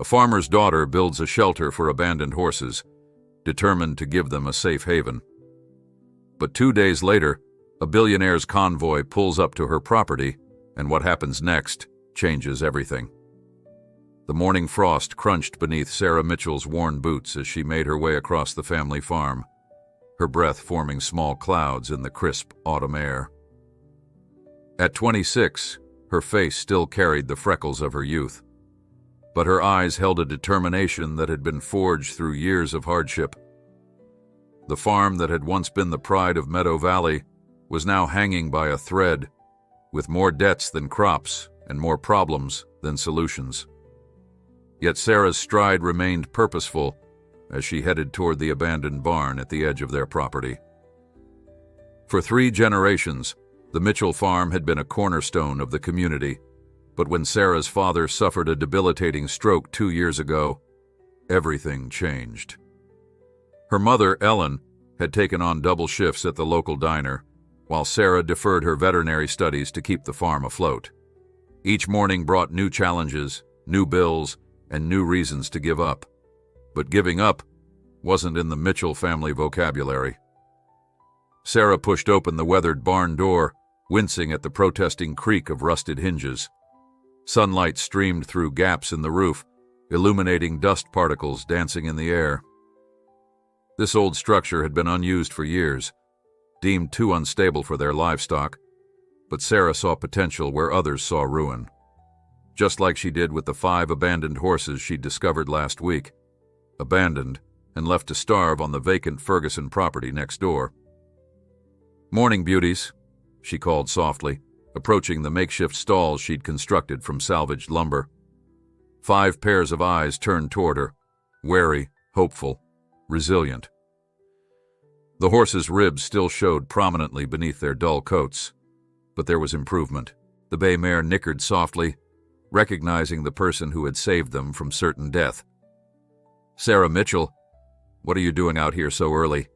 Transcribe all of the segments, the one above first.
A farmer's daughter builds a shelter for abandoned horses, determined to give them a safe haven. But 2 days later, a billionaire's convoy pulls up to her property, and what happens next changes everything. The morning frost crunched beneath Sarah Mitchell's worn boots as she made her way across the family farm, her breath forming small clouds in the crisp autumn air. At 26, her face still carried the freckles of her youth, but her eyes held a determination that had been forged through years of hardship. The farm that had once been the pride of Meadow Valley was now hanging by a thread, with more debts than crops and more problems than solutions. Yet Sarah's stride remained purposeful as she headed toward the abandoned barn at the edge of their property. For 3 generations, the Mitchell farm had been a cornerstone of the community, but when Sarah's father suffered a debilitating stroke 2 years ago, everything changed. Her mother, Ellen, had taken on double shifts at the local diner, while Sarah deferred her veterinary studies to keep the farm afloat. Each morning brought new challenges, new bills, and new reasons to give up. But giving up wasn't in the Mitchell family vocabulary. Sarah pushed open the weathered barn door, wincing at the protesting creak of rusted hinges. Sunlight streamed through gaps in the roof, illuminating dust particles dancing in the air. This old structure had been unused for years, deemed too unstable for their livestock, but Sarah saw potential where others saw ruin. Just like she did with the 5 abandoned horses she'd discovered last week, abandoned and left to starve on the vacant Ferguson property next door. "Morning, beauties," she called softly, approaching the makeshift stalls she'd constructed from salvaged lumber. 5 pairs of eyes turned toward her, wary, hopeful, resilient. The horses' ribs still showed prominently beneath their dull coats, but there was improvement. The bay mare nickered softly, recognizing the person who had saved them from certain death. "Sarah Mitchell, what are you doing out here so early?"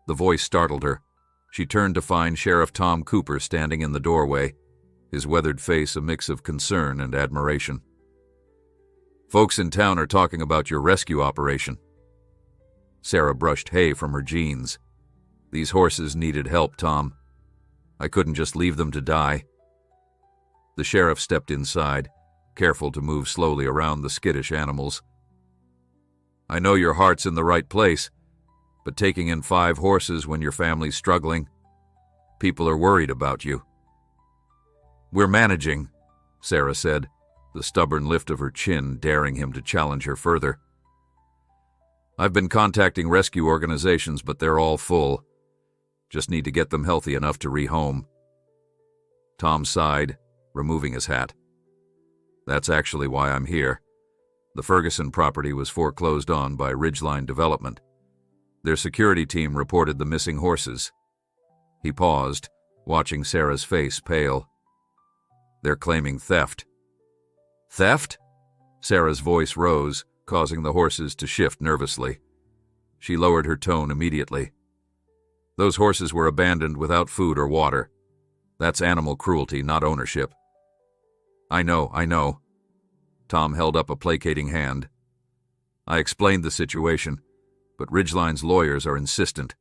The voice startled her. She turned to find Sheriff Tom Cooper standing in the doorway, his weathered face a mix of concern and admiration. "Folks in town are talking about your rescue operation." Sarah brushed hay from her jeans. "These horses needed help, Tom. I couldn't just leave them to die." The sheriff stepped inside, careful to move slowly around the skittish animals. "I know your heart's in the right place, but taking in 5 horses when your family's struggling, people are worried about you." "We're managing," Sarah said, the stubborn lift of her chin daring him to challenge her further. "I've been contacting rescue organizations, but they're all full. Just need to get them healthy enough to rehome." Tom sighed, removing his hat. "That's actually why I'm here. The Ferguson property was foreclosed on by Ridgeline Development. Their security team reported the missing horses." He paused, watching Sarah's face pale. "They're claiming theft." "Theft?" Sarah's voice rose, causing the horses to shift nervously. She lowered her tone immediately. "Those horses were abandoned without food or water. That's animal cruelty, not ownership." I know. Tom held up a placating hand. "I explained the situation, but Ridgeline's lawyers are insistent.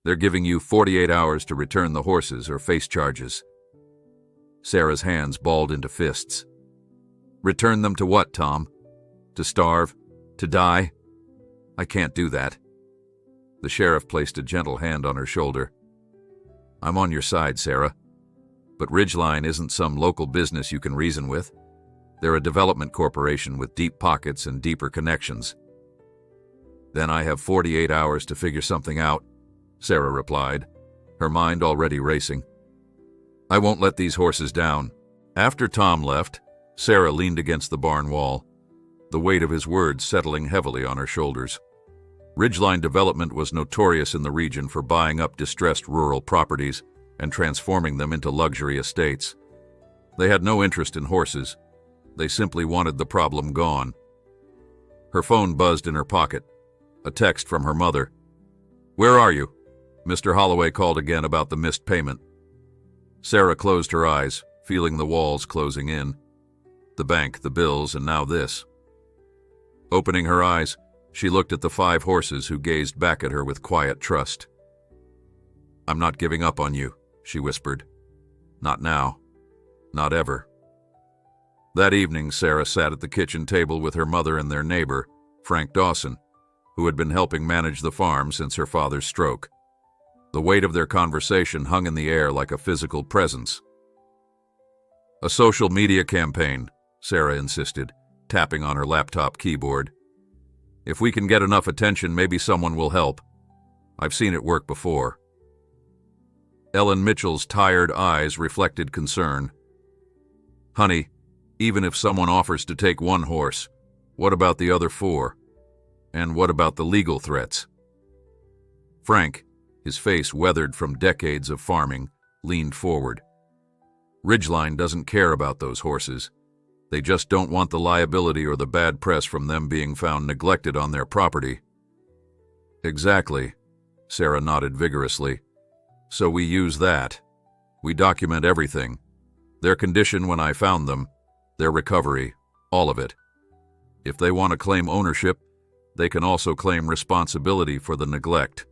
They're giving you 48 hours to return the horses or face charges." Sarah's hands balled into fists. "Return them to what, Tom? To starve? To die? I can't do that." The sheriff placed a gentle hand on her shoulder. "I'm on your side, Sarah. But Ridgeline isn't some local business you can reason with. They're a development corporation with deep pockets and deeper connections." "Then I have 48 hours to figure something out," Sarah replied, her mind already racing. "I won't let these horses down." After Tom left, Sarah leaned against the barn wall, the weight of his words settling heavily on her shoulders. Ridgeline Development was notorious in the region for buying up distressed rural properties and transforming them into luxury estates. They had no interest in horses. They simply wanted the problem gone. Her phone buzzed in her pocket. A text from her mother. "Where are you?" Mr. Holloway called again about the missed payment. Sarah closed her eyes, feeling the walls closing in. The bank, the bills, and now this. Opening her eyes, she looked at the 5 horses who gazed back at her with quiet trust. "I'm not giving up on you," she whispered. "Not now. Not ever." That evening, Sarah sat at the kitchen table with her mother and their neighbor, Frank Dawson, who had been helping manage the farm since her father's stroke. The weight of their conversation hung in the air like a physical presence. "A social media campaign," Sarah insisted, tapping on her laptop keyboard. "If we can get enough attention, maybe someone will help. I've seen it work before." Ellen Mitchell's tired eyes reflected concern. "Honey, even if someone offers to take 1 horse, what about the other 4? And what about the legal threats?" Frank, his face weathered from decades of farming, leaned forward. "Ridgeline doesn't care about those horses. They just don't want the liability or the bad press from them being found neglected on their property." "Exactly," Sarah nodded vigorously. "So we use that. We document everything. Their condition when I found them, their recovery, all of it. If they want to claim ownership, they can also claim responsibility for the neglect."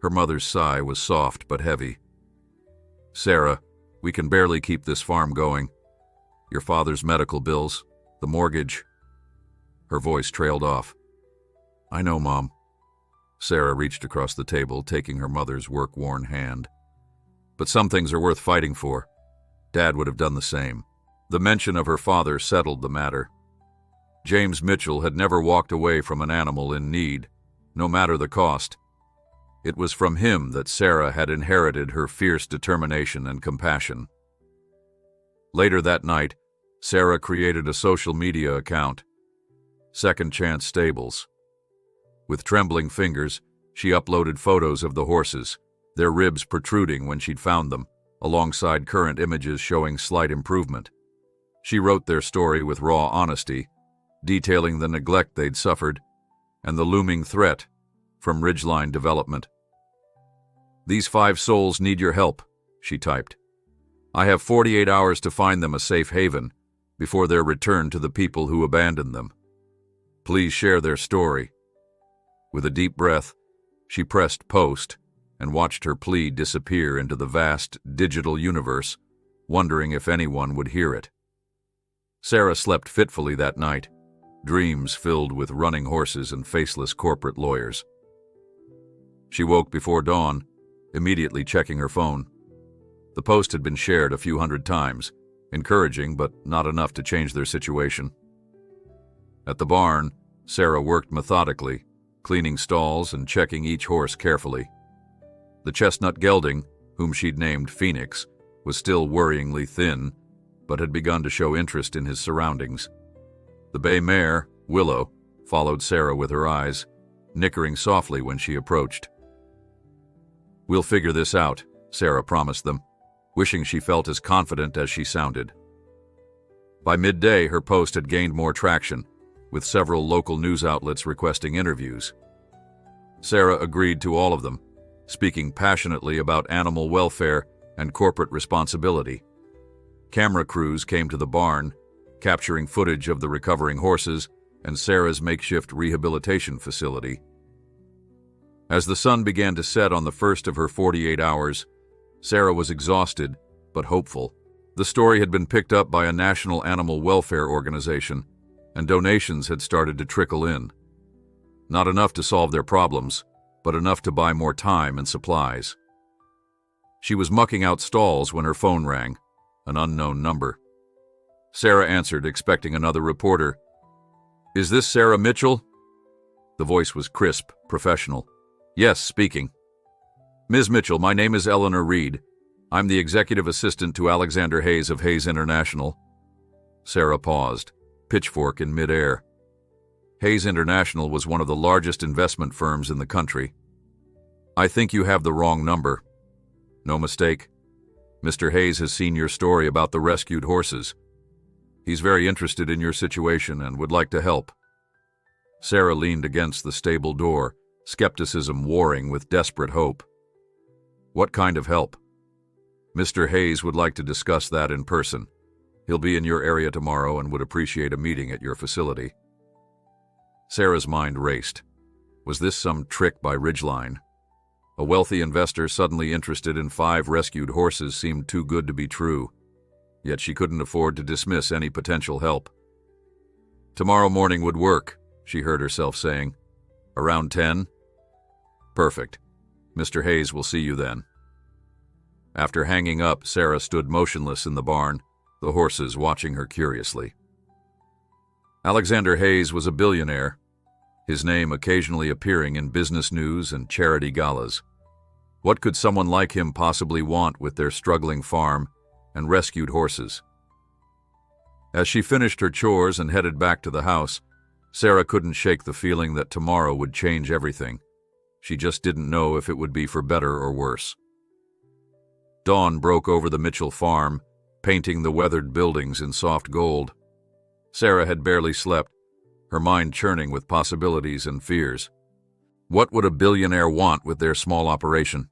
Her mother's sigh was soft but heavy. "Sarah, we can barely keep this farm going. Your father's medical bills, the mortgage." Her voice trailed off. "I know, Mom." Sarah reached across the table, taking her mother's work-worn hand. "But some things are worth fighting for. Dad would have done the same." The mention of her father settled the matter. James Mitchell had never walked away from an animal in need, no matter the cost. It was from him that Sarah had inherited her fierce determination and compassion. Later that night, Sarah created a social media account, Second Chance Stables. With trembling fingers, she uploaded photos of the horses, their ribs protruding when she'd found them, alongside current images showing slight improvement. She wrote their story with raw honesty, detailing the neglect they'd suffered and the looming threat from Ridgeline development. "These 5 souls need your help," she typed. "I have 48 hours to find them a safe haven before they're returned to the people who abandoned them. Please share their story." With a deep breath, she pressed post and watched her plea disappear into the vast digital universe, wondering if anyone would hear it. Sarah slept fitfully that night, dreams filled with running horses and faceless corporate lawyers. She woke before dawn, immediately checking her phone. The post had been shared a few hundred times, encouraging but not enough to change their situation. At the barn, Sarah worked methodically, cleaning stalls and checking each horse carefully. The chestnut gelding, whom she'd named Phoenix, was still worryingly thin, but had begun to show interest in his surroundings. The bay mare, Willow, followed Sarah with her eyes, nickering softly when she approached. "We'll figure this out," Sarah promised them, wishing she felt as confident as she sounded. By midday, her post had gained more traction, with several local news outlets requesting interviews. Sarah agreed to all of them, speaking passionately about animal welfare and corporate responsibility. Camera crews came to the barn, capturing footage of the recovering horses and Sarah's makeshift rehabilitation facility. As the sun began to set on the first of her 48 hours, Sarah was exhausted but hopeful. The story had been picked up by a national animal welfare organization, and donations had started to trickle in. Not enough to solve their problems, but enough to buy more time and supplies. She was mucking out stalls when her phone rang, an unknown number. Sarah answered, expecting another reporter. "Is this Sarah Mitchell?" The voice was crisp, professional. "Yes, speaking." "Ms. Mitchell, my name is Eleanor Reed. I'm the executive assistant to Alexander Hayes of Hayes International." Sarah paused, pitchfork in midair. Hayes International was one of the largest investment firms in the country. "I think you have the wrong number." "No mistake. Mr. Hayes has seen your story about the rescued horses. He's very interested in your situation and would like to help." Sarah leaned against the stable door, skepticism warring with desperate hope. "What kind of help?" "Mr. Hayes would like to discuss that in person. He'll be in your area tomorrow and would appreciate a meeting at your facility. Sarah's mind raced. Was this some trick by Ridgeline? A wealthy investor suddenly interested in 5 rescued horses seemed too good to be true, yet she couldn't afford to dismiss any potential help. Tomorrow morning would work, she heard herself saying. Around 10? Perfect. Mr. Hayes will see you then. After hanging up, Sarah stood motionless in the barn, the horses watching her curiously. Alexander Hayes was a billionaire, his name occasionally appearing in business news and charity galas. What could someone like him possibly want with their struggling farm and rescued horses? As she finished her chores and headed back to the house, Sarah couldn't shake the feeling that tomorrow would change everything. She just didn't know if it would be for better or worse. Dawn broke over the Mitchell farm, painting the weathered buildings in soft gold. Sarah had barely slept, her mind churning with possibilities and fears. What would a billionaire want with their small operation?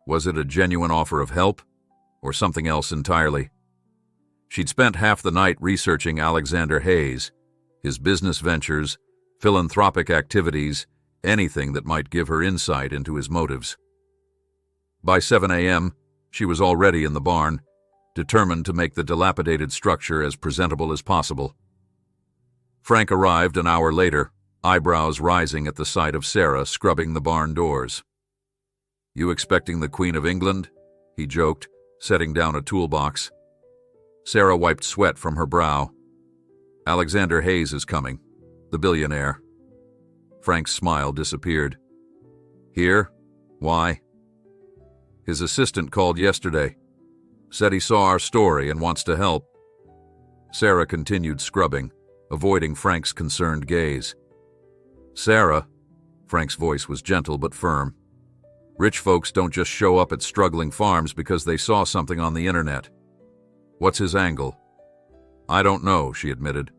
Was it a genuine offer of help, or something else entirely? She'd spent half the night researching Alexander Hayes, his business ventures, philanthropic activities, anything that might give her insight into his motives. By 7 a.m., she was already in the barn, determined to make the dilapidated structure as presentable as possible. Frank arrived an hour later, eyebrows rising at the sight of Sarah scrubbing the barn doors. "You expecting the Queen of England?" he joked, setting down a toolbox. Sarah wiped sweat from her brow. "Alexander Hayes is coming, the billionaire." Frank's smile disappeared. "Here? Why?" "His assistant called yesterday. Said he saw our story and wants to help." Sarah continued scrubbing, avoiding Frank's concerned gaze. "Sarah," Frank's voice was gentle but firm, "rich folks don't just show up at struggling farms because they saw something on the internet. What's his angle?" "I don't know," she admitted.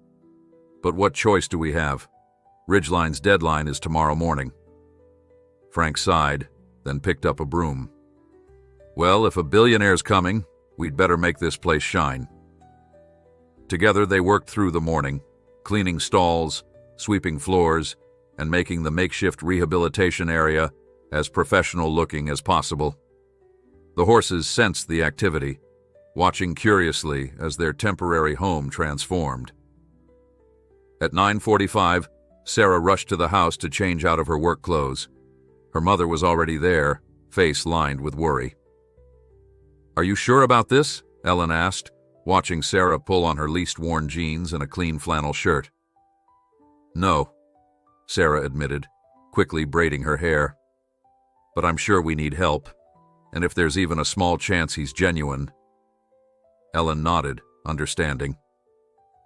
"But what choice do we have? Ridgeline's deadline is tomorrow morning." Frank sighed, then picked up a broom. "Well, if a billionaire's coming, we'd better make this place shine." Together they worked through the morning, cleaning stalls, sweeping floors, and making the makeshift rehabilitation area as professional-looking as possible. The horses sensed the activity, watching curiously as their temporary home transformed. At 9:45, Sarah rushed to the house to change out of her work clothes. Her mother was already there, face lined with worry. "Are you sure about this?" Ellen asked, watching Sarah pull on her least-worn jeans and a clean flannel shirt. "No," Sarah admitted, quickly braiding her hair. "But I'm sure we need help, and if there's even a small chance he's genuine." Ellen nodded, understanding.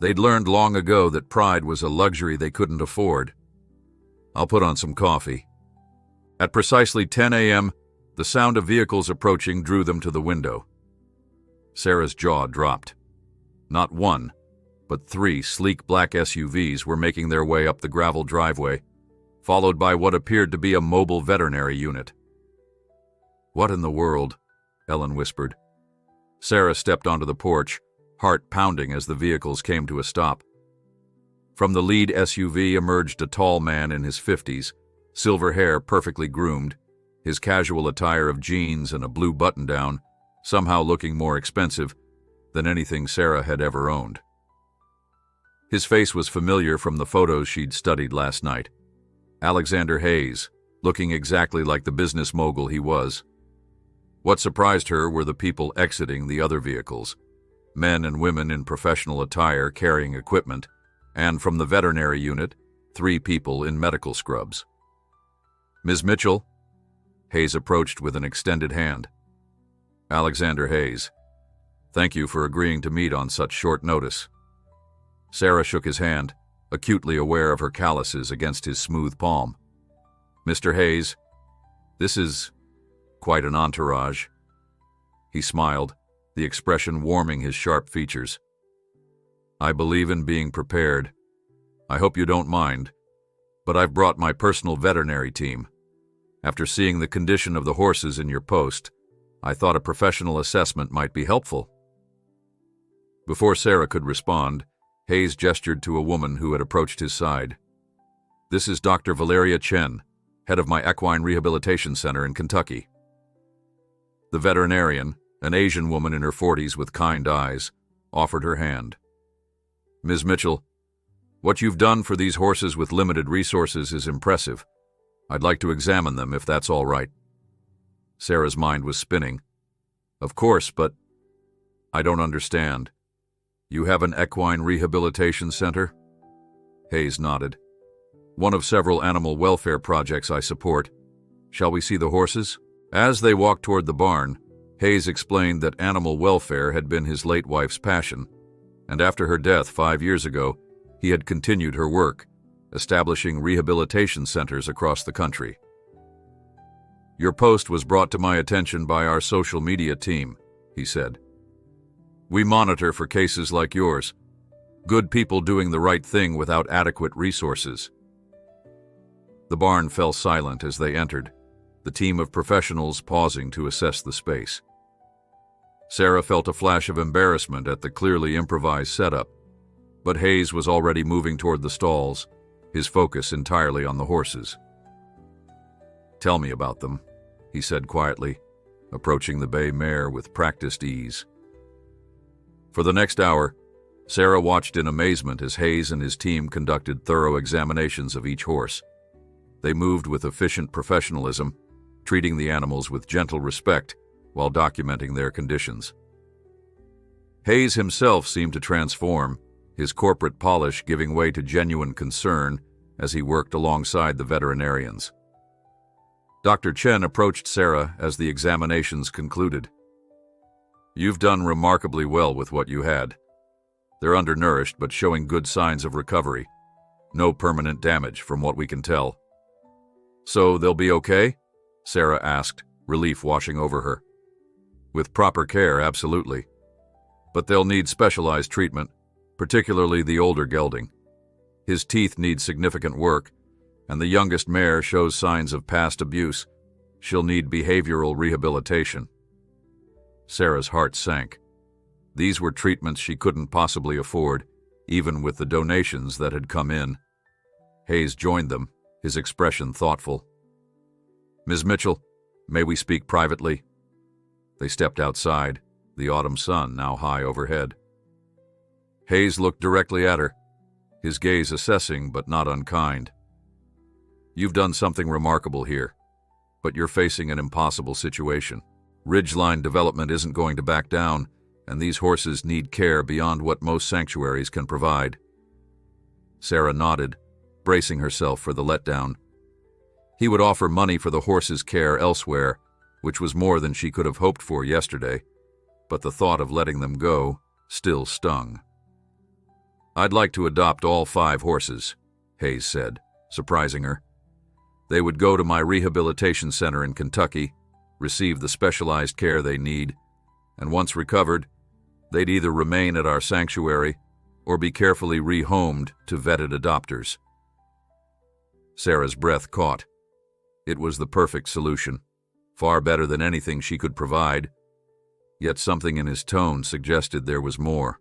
They'd learned long ago that pride was a luxury they couldn't afford. "I'll put on some coffee." At precisely 10 a.m., the sound of vehicles approaching drew them to the window. Sarah's jaw dropped. Not one, but 3 sleek black SUVs were making their way up the gravel driveway, followed by what appeared to be a mobile veterinary unit. "What in the world?" Ellen whispered. Sarah stepped onto the porch, heart pounding as the vehicles came to a stop. From the lead SUV emerged a tall man in his 50s, silver hair perfectly groomed, his casual attire of jeans and a blue button-down, somehow looking more expensive than anything Sarah had ever owned. His face was familiar from the photos she'd studied last night. Alexander Hayes, looking exactly like the business mogul he was. What surprised her were the people exiting the other vehicles, men and women in professional attire carrying equipment, and from the veterinary unit, 3 people in medical scrubs. "Ms. Mitchell?" Hayes approached with an extended hand. "Alexander Hayes. Thank you for agreeing to meet on such short notice." Sarah shook his hand, acutely aware of her calluses against his smooth palm. "Mr. Hayes, this is quite an entourage." He smiled, the expression warming his sharp features. "I believe in being prepared. I hope you don't mind, but I've brought my personal veterinary team. After seeing the condition of the horses in your post, I thought a professional assessment might be helpful." Before Sarah could respond, Hayes gestured to a woman who had approached his side. "This is Dr. Valeria Chen, head of my equine rehabilitation center in Kentucky." The veterinarian, an Asian woman in her 40s with kind eyes, offered her hand. "Ms. Mitchell, what you've done for these horses with limited resources is impressive. I'd like to examine them if that's all right." Sarah's mind was spinning. "Of course, but I don't understand. You have an equine rehabilitation center?" Hayes nodded. "One of several animal welfare projects I support. Shall we see the horses?" As they walked toward the barn, Hayes explained that animal welfare had been his late wife's passion, and after her death 5 years ago, he had continued her work, establishing rehabilitation centers across the country. "Your post was brought to my attention by our social media team," he said. "We monitor for cases like yours, good people doing the right thing without adequate resources." The barn fell silent as they entered, the team of professionals pausing to assess the space. Sarah felt a flash of embarrassment at the clearly improvised setup, but Hayes was already moving toward the stalls, his focus entirely on the horses. "Tell me about them," he said quietly, approaching the bay mare with practiced ease. For the next hour, Sarah watched in amazement as Hayes and his team conducted thorough examinations of each horse. They moved with efficient professionalism, treating the animals with gentle respect while documenting their conditions. Hayes himself seemed to transform, his corporate polish giving way to genuine concern as he worked alongside the veterinarians. Dr. Chen approached Sarah as the examinations concluded. "You've done remarkably well with what you had. They're undernourished but showing good signs of recovery. No permanent damage from what we can tell." "So they'll be okay?" Sarah asked, relief washing over her. "With proper care, absolutely. But they'll need specialized treatment, particularly the older gelding. His teeth need significant work, and the youngest mare shows signs of past abuse. She'll need behavioral rehabilitation." Sarah's heart sank. These were treatments she couldn't possibly afford, even with the donations that had come in. Hayes joined them, his expression thoughtful. "Ms. Mitchell, may we speak privately?" They stepped outside, the autumn sun now high overhead. Hayes looked directly at her, his gaze assessing but not unkind. "You've done something remarkable here, but you're facing an impossible situation. Ridgeline development isn't going to back down, and these horses need care beyond what most sanctuaries can provide." Sarah nodded, bracing herself for the letdown. He would offer money for the horses' care elsewhere, which was more than she could have hoped for yesterday, but the thought of letting them go still stung. "I'd like to adopt all 5 horses," Hayes said, surprising her. "They would go to my rehabilitation center in Kentucky, receive the specialized care they need, and once recovered, they'd either remain at our sanctuary or be carefully rehomed to vetted adopters." Sarah's breath caught. It was the perfect solution, far better than anything she could provide, yet something in his tone suggested there was more.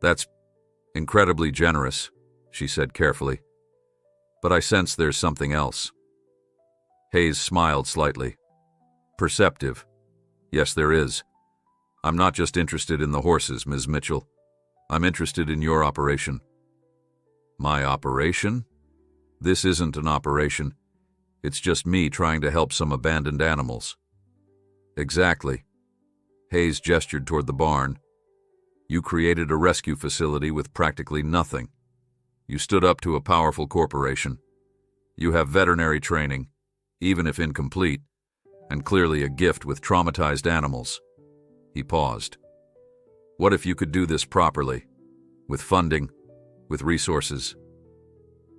"That's incredibly generous," she said carefully, "but I sense there's something else." Hayes smiled slightly. "Perceptive. Yes, there is. I'm not just interested in the horses, Ms. Mitchell. I'm interested in your operation." "My operation? This isn't an operation. It's just me trying to help some abandoned animals." "Exactly." Hayes gestured toward the barn. "You created a rescue facility with practically nothing. You stood up to a powerful corporation. You have veterinary training, even if incomplete, and clearly a gift with traumatized animals." He paused. "What if you could do this properly? With funding, with resources?"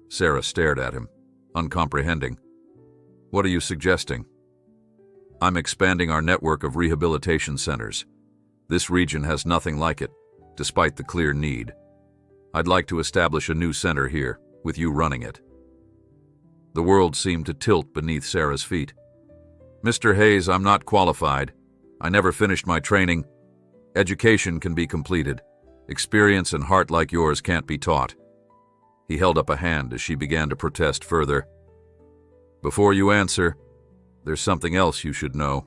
Sarah stared at him, uncomprehending. "What are you suggesting?" "I'm expanding our network of rehabilitation centers. This region has nothing like it, despite the clear need. I'd like to establish a new center here, with you running it." The world seemed to tilt beneath Sarah's feet. "Mr. Hayes, I'm not qualified. I never finished my training. Education can be completed. Experience and heart like yours can't be taught. He held up a hand as she began to protest further. Before you answer, there's something else you should know.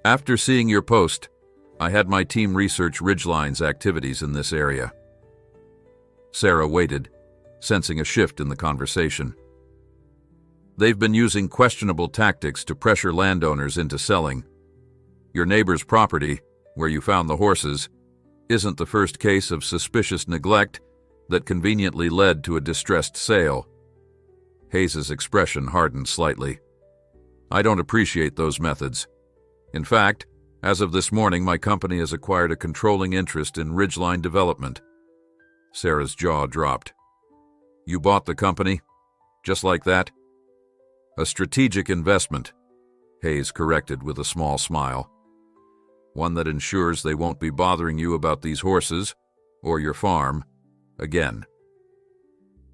After seeing your post, I had my team research Ridgeline's activities in this area. Sarah waited, sensing a shift in the conversation. They've been using questionable tactics to pressure landowners into selling. Your neighbor's property, where you found the horses, isn't the first case of suspicious neglect that conveniently led to a distressed sale. Hayes's expression hardened slightly. I don't appreciate those methods. In fact, as of this morning, my company has acquired a controlling interest in Ridgeline Development. Sarah's jaw dropped. You bought the company? Just like that? A strategic investment, Hayes corrected with a small smile. One that ensures they won't be bothering you about these horses, or your farm, again.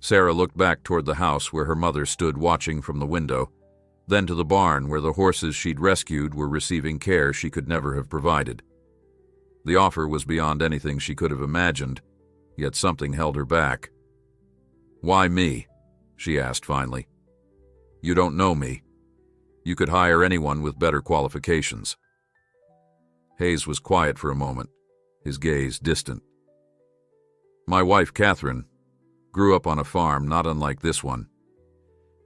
Sarah looked back toward the house where her mother stood watching from the window, then to the barn where the horses she'd rescued were receiving care she could never have provided. The offer was beyond anything she could have imagined, yet something held her back. Why me? She asked finally. You don't know me. You could hire anyone with better qualifications. Hayes was quiet for a moment, his gaze distant. My wife, Catherine, grew up on a farm not unlike this one.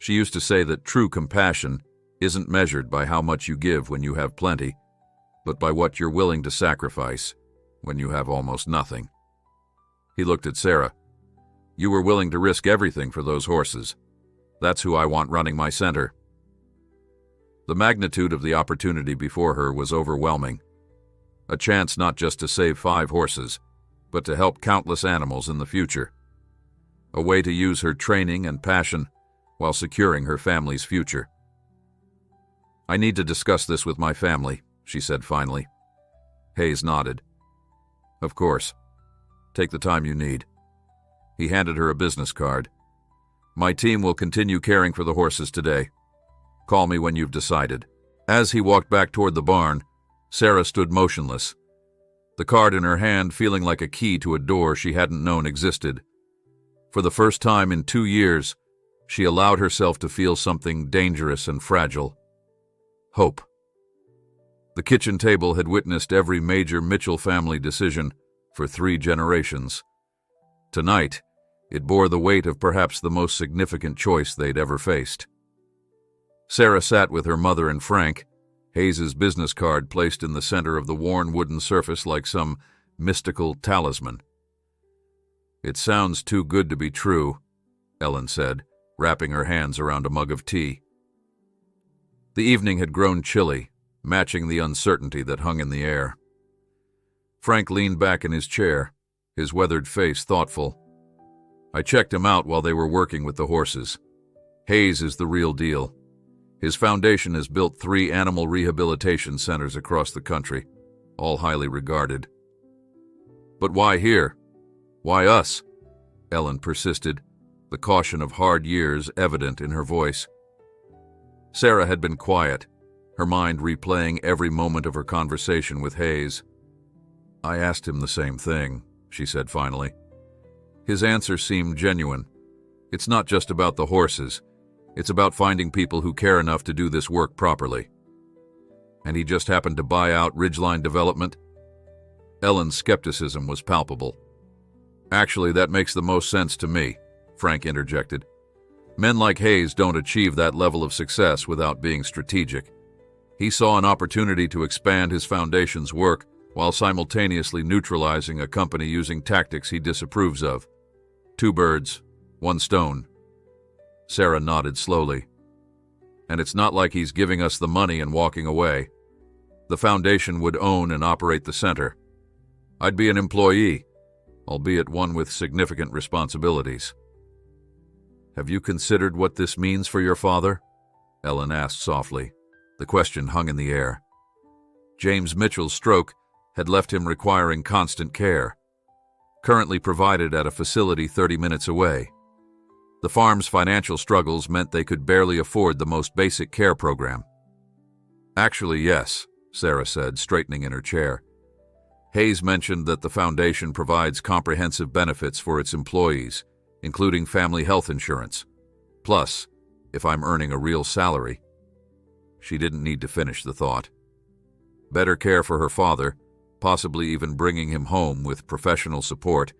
She used to say that true compassion isn't measured by how much you give when you have plenty, but by what you're willing to sacrifice when you have almost nothing. He looked at Sarah. You were willing to risk everything for those horses. That's who I want running my center. The magnitude of the opportunity before her was overwhelming. A chance not just to save 5 horses, but to help countless animals in the future. A way to use her training and passion while securing her family's future. I need to discuss this with my family, she said finally. Hayes nodded. Of course. Take the time you need. He handed her a business card. My team will continue caring for the horses today. Call me when you've decided. As he walked back toward the barn, Sarah stood motionless, the card in her hand feeling like a key to a door she hadn't known existed. For the first time in 2 years, she allowed herself to feel something dangerous and fragile. Hope. The kitchen table had witnessed every major Mitchell family decision for 3 generations. Tonight, it bore the weight of perhaps the most significant choice they'd ever faced. Sarah sat with her mother and Frank, Hayes's business card placed in the center of the worn wooden surface like some mystical talisman. It sounds too good to be true, Ellen said, wrapping her hands around a mug of tea. The evening had grown chilly, matching the uncertainty that hung in the air. Frank leaned back in his chair, his weathered face thoughtful. I checked him out while they were working with the horses. Hayes is the real deal. His foundation has built 3 animal rehabilitation centers across the country, all highly regarded. But why here? Why us? Ellen persisted, the caution of hard years evident in her voice. Sarah had been quiet, her mind replaying every moment of her conversation with Hayes. I asked him the same thing, she said finally. His answer seemed genuine. It's not just about the horses. It's about finding people who care enough to do this work properly. And he just happened to buy out Ridgeline Development? Ellen's skepticism was palpable. Actually, that makes the most sense to me, Frank interjected. Men like Hayes don't achieve that level of success without being strategic. He saw an opportunity to expand his foundation's work while simultaneously neutralizing a company using tactics he disapproves of. 2 birds, 1 stone. Sarah nodded slowly. And it's not like he's giving us the money and walking away. The foundation would own and operate the center. I'd be an employee, albeit one with significant responsibilities. Have you considered what this means for your father? Ellen asked softly. The question hung in the air. James Mitchell's stroke had left him requiring constant care, currently provided at a facility 30 minutes away. The farm's financial struggles meant they could barely afford the most basic care program. Actually, yes, Sarah said, straightening in her chair. Hayes mentioned that the foundation provides comprehensive benefits for its employees, including family health insurance. Plus, if I'm earning a real salary. She didn't need to finish the thought. Better care for her father, possibly even bringing him home with professional support,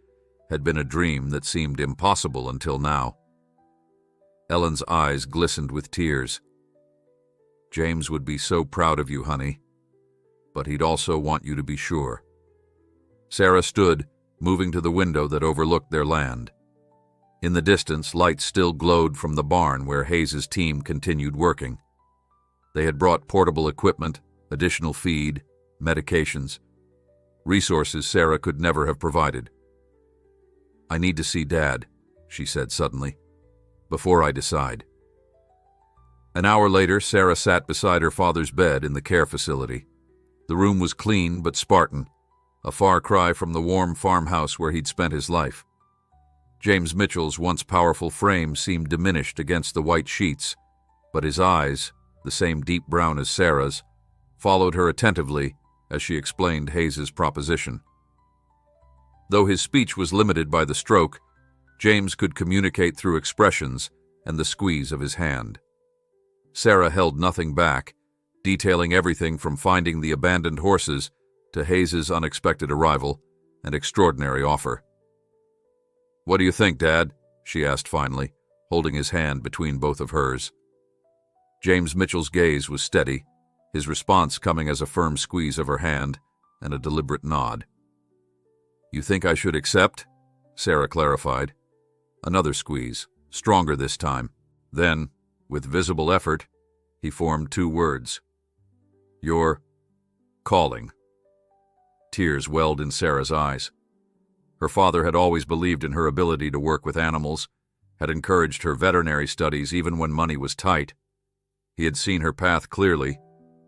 had been a dream that seemed impossible until now. Ellen's eyes glistened with tears. James would be so proud of you, honey, but he'd also want you to be sure. Sarah stood, moving to the window that overlooked their land. In the distance, lights still glowed from the barn where Hayes's team continued working. They had brought portable equipment, additional feed, medications, resources Sarah could never have provided. I need to see Dad, she said suddenly, before I decide. An hour later, Sarah sat beside her father's bed in the care facility. The room was clean but Spartan, a far cry from the warm farmhouse where he'd spent his life. James Mitchell's once powerful frame seemed diminished against the white sheets, but his eyes, the same deep brown as Sarah's, followed her attentively as she explained Hayes's proposition. Though his speech was limited by the stroke, James could communicate through expressions and the squeeze of his hand. Sarah held nothing back, detailing everything from finding the abandoned horses to Hayes's unexpected arrival and extraordinary offer. "What do you think, Dad?" she asked finally, holding his hand between both of hers. James Mitchell's gaze was steady, his response coming as a firm squeeze of her hand and a deliberate nod. "You think I should accept?" Sarah clarified. Another squeeze, stronger this time. Then, with visible effort, he formed two words. "You're calling." Tears welled in Sarah's eyes. Her father had always believed in her ability to work with animals, had encouraged her veterinary studies even when money was tight. He had seen her path clearly,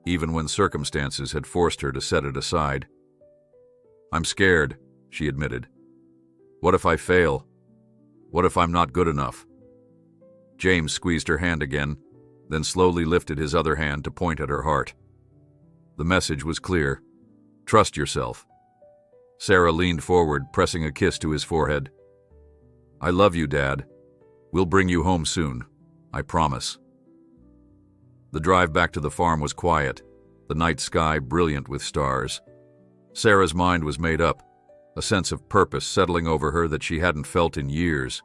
even when circumstances had forced her to set it aside. "I'm scared," she admitted. "What if I fail? What if I'm not good enough?" James squeezed her hand again, then slowly lifted his other hand to point at her heart. The message was clear. Trust yourself. Sarah leaned forward, pressing a kiss to his forehead. "I love you, Dad. We'll bring you home soon. I promise." The drive back to the farm was quiet, the night sky brilliant with stars. Sarah's mind was made up, a sense of purpose settling over her that she hadn't felt in years.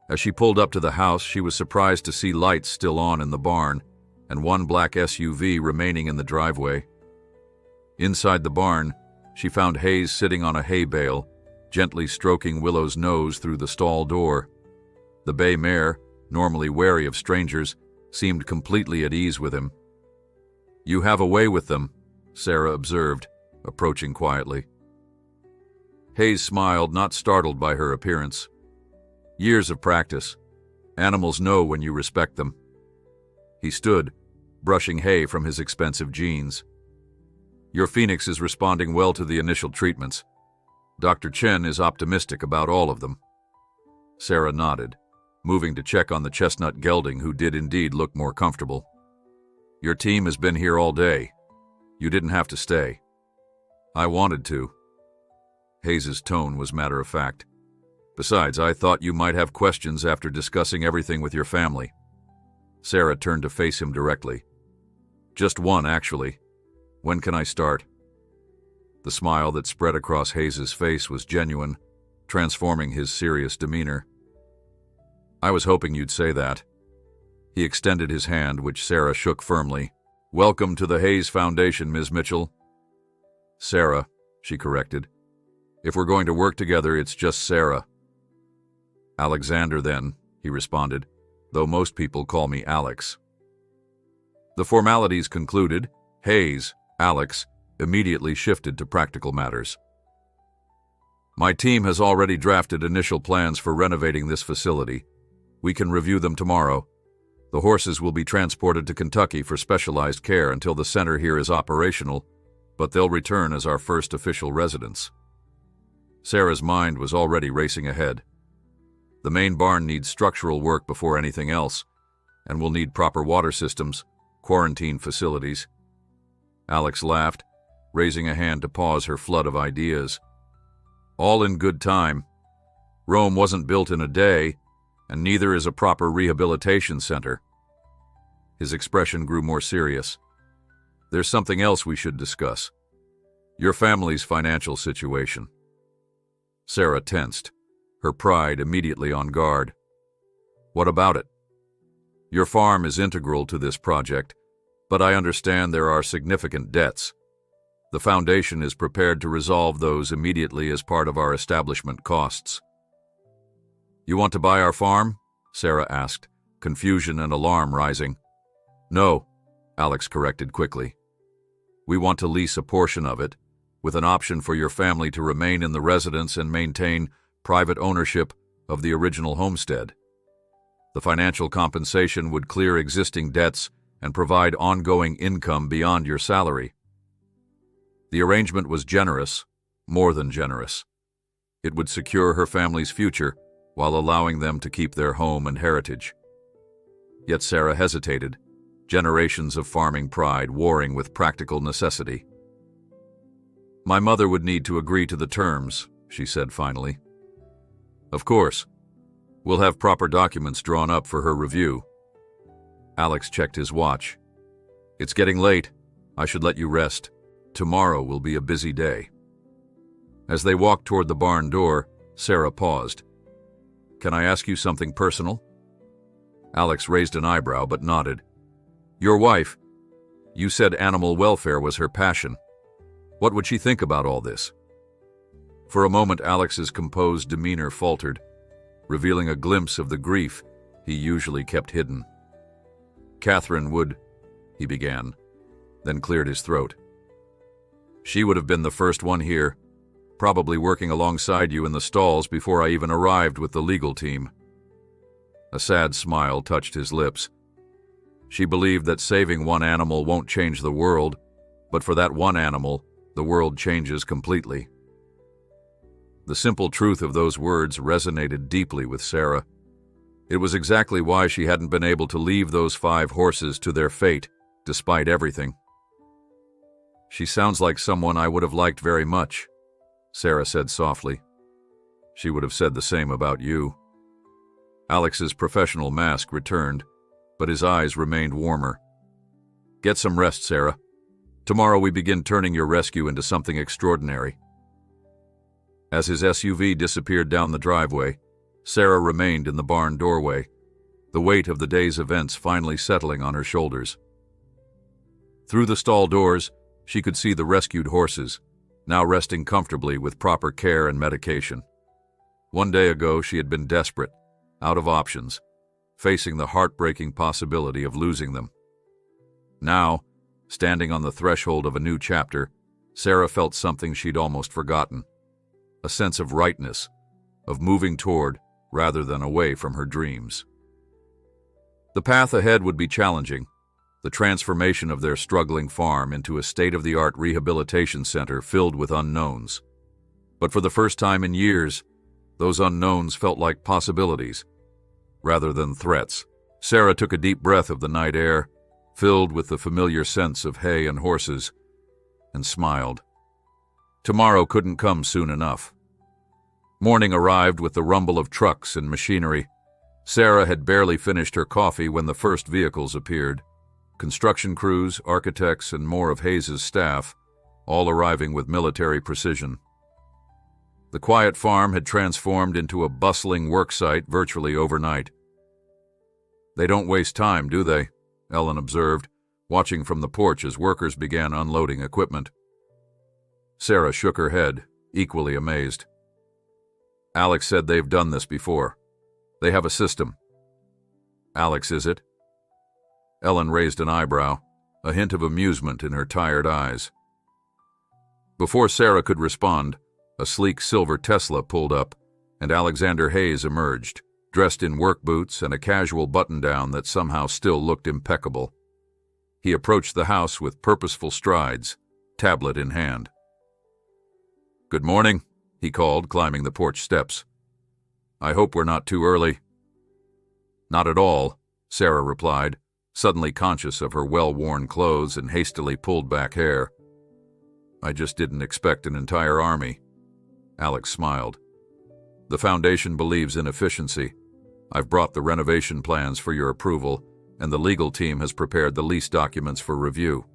As she pulled up to the house, she was surprised to see lights still on in the barn and one black SUV remaining in the driveway. Inside the barn, she found Hayes sitting on a hay bale, gently stroking Willow's nose through the stall door. The bay mare, normally wary of strangers, seemed completely at ease with him. "You have a way with them," Sarah observed, approaching quietly. Hayes smiled, not startled by her appearance. "Years of practice. Animals know when you respect them." He stood, brushing hay from his expensive jeans. "Your Phoenix is responding well to the initial treatments. Dr. Chen is optimistic about all of them." Sarah nodded, moving to check on the chestnut gelding, who did indeed look more comfortable. "Your team has been here all day. You didn't have to stay." "I wanted to." Hayes's tone was matter-of-fact. "Besides, I thought you might have questions after discussing everything with your family." Sarah turned to face him directly. "Just one, actually. When can I start?" The smile that spread across Hayes's face was genuine, transforming his serious demeanor. "I was hoping you'd say that." He extended his hand, which Sarah shook firmly. "Welcome to the Hayes Foundation, Ms. Mitchell." "Sarah," she corrected. "If we're going to work together, it's just Sarah." "Alexander, then," he responded, "though most people call me Alex." The formalities concluded, Hayes, Alex, immediately shifted to practical matters. "My team has already drafted initial plans for renovating this facility. We can review them tomorrow. The horses will be transported to Kentucky for specialized care until the center here is operational, but they'll return as our first official residents." Sarah's mind was already racing ahead. The main barn needs structural work before anything else, and will need proper water systems, quarantine facilities. Alex laughed, raising a hand to pause her flood of ideas. All in good time. Rome wasn't built in a day, and neither is a proper rehabilitation center. His expression grew more serious. There's something else we should discuss. Your family's financial situation. Sarah tensed, her pride immediately on guard. What about it? Your farm is integral to this project, but I understand there are significant debts. The foundation is prepared to resolve those immediately as part of our establishment costs. You want to buy our farm? Sarah asked, confusion and alarm rising. No, Alex corrected quickly. We want to lease a portion of it, with an option for your family to remain in the residence and maintain private ownership of the original homestead. The financial compensation would clear existing debts and provide ongoing income beyond your salary. The arrangement was generous, more than generous. It would secure her family's future while allowing them to keep their home and heritage. Yet Sarah hesitated, generations of farming pride warring with practical necessity. My mother would need to agree to the terms, she said finally. Of course. We'll have proper documents drawn up for her review. Alex checked his watch. It's getting late. I should let you rest. Tomorrow will be a busy day. As they walked toward the barn door, Sarah paused. Can I ask you something personal? Alex raised an eyebrow but nodded. Your wife, you said animal welfare was her passion. What would she think about all this? For a moment, Alex's composed demeanor faltered, revealing a glimpse of the grief he usually kept hidden. Catherine would, he began, then cleared his throat. She would have been the first one here, probably working alongside you in the stalls before I even arrived with the legal team. A sad smile touched his lips. She believed that saving one animal won't change the world, but for that one animal, the world changes completely. The simple truth of those words resonated deeply with Sarah. It was exactly why she hadn't been able to leave those 5 horses to their fate, despite everything. She sounds like someone I would have liked very much, Sarah said softly. She would have said the same about you. Alex's professional mask returned, but his eyes remained warmer. Get some rest, Sarah. Tomorrow we begin turning your rescue into something extraordinary. As his SUV disappeared down the driveway, Sarah remained in the barn doorway, the weight of the day's events finally settling on her shoulders. Through the stall doors, she could see the rescued horses, now resting comfortably with proper care and medication. One day ago, she had been desperate, out of options, facing the heartbreaking possibility of losing them. Now, standing on the threshold of a new chapter, Sarah felt something she'd almost forgotten. A sense of rightness, of moving toward rather than away from her dreams. The path ahead would be challenging, the transformation of their struggling farm into a state-of-the-art rehabilitation center filled with unknowns. But for the first time in years, those unknowns felt like possibilities, rather than threats. Sarah took a deep breath of the night air, filled with the familiar sense of hay and horses, and smiled. Tomorrow couldn't come soon enough. Morning arrived with the rumble of trucks and machinery. Sarah had barely finished her coffee when the first vehicles appeared. Construction crews, architects, and more of Hayes's staff, all arriving with military precision. The quiet farm had transformed into a bustling worksite virtually overnight. They don't waste time, do they? Ellen observed, watching from the porch as workers began unloading equipment. Sarah shook her head, equally amazed. Alex said they've done this before. They have a system. Alex, is it? Ellen raised an eyebrow, a hint of amusement in her tired eyes. Before Sarah could respond, a sleek silver Tesla pulled up, and Alexander Hayes emerged, dressed in work boots and a casual button-down that somehow still looked impeccable. He approached the house with purposeful strides, tablet in hand. Good morning, he called, climbing the porch steps. I hope we're not too early. Not at all, Sarah replied, suddenly conscious of her well-worn clothes and hastily pulled back hair. I just didn't expect an entire army. Alex smiled. The Foundation believes in efficiency. I've brought the renovation plans for your approval, and the legal team has prepared the lease documents for review.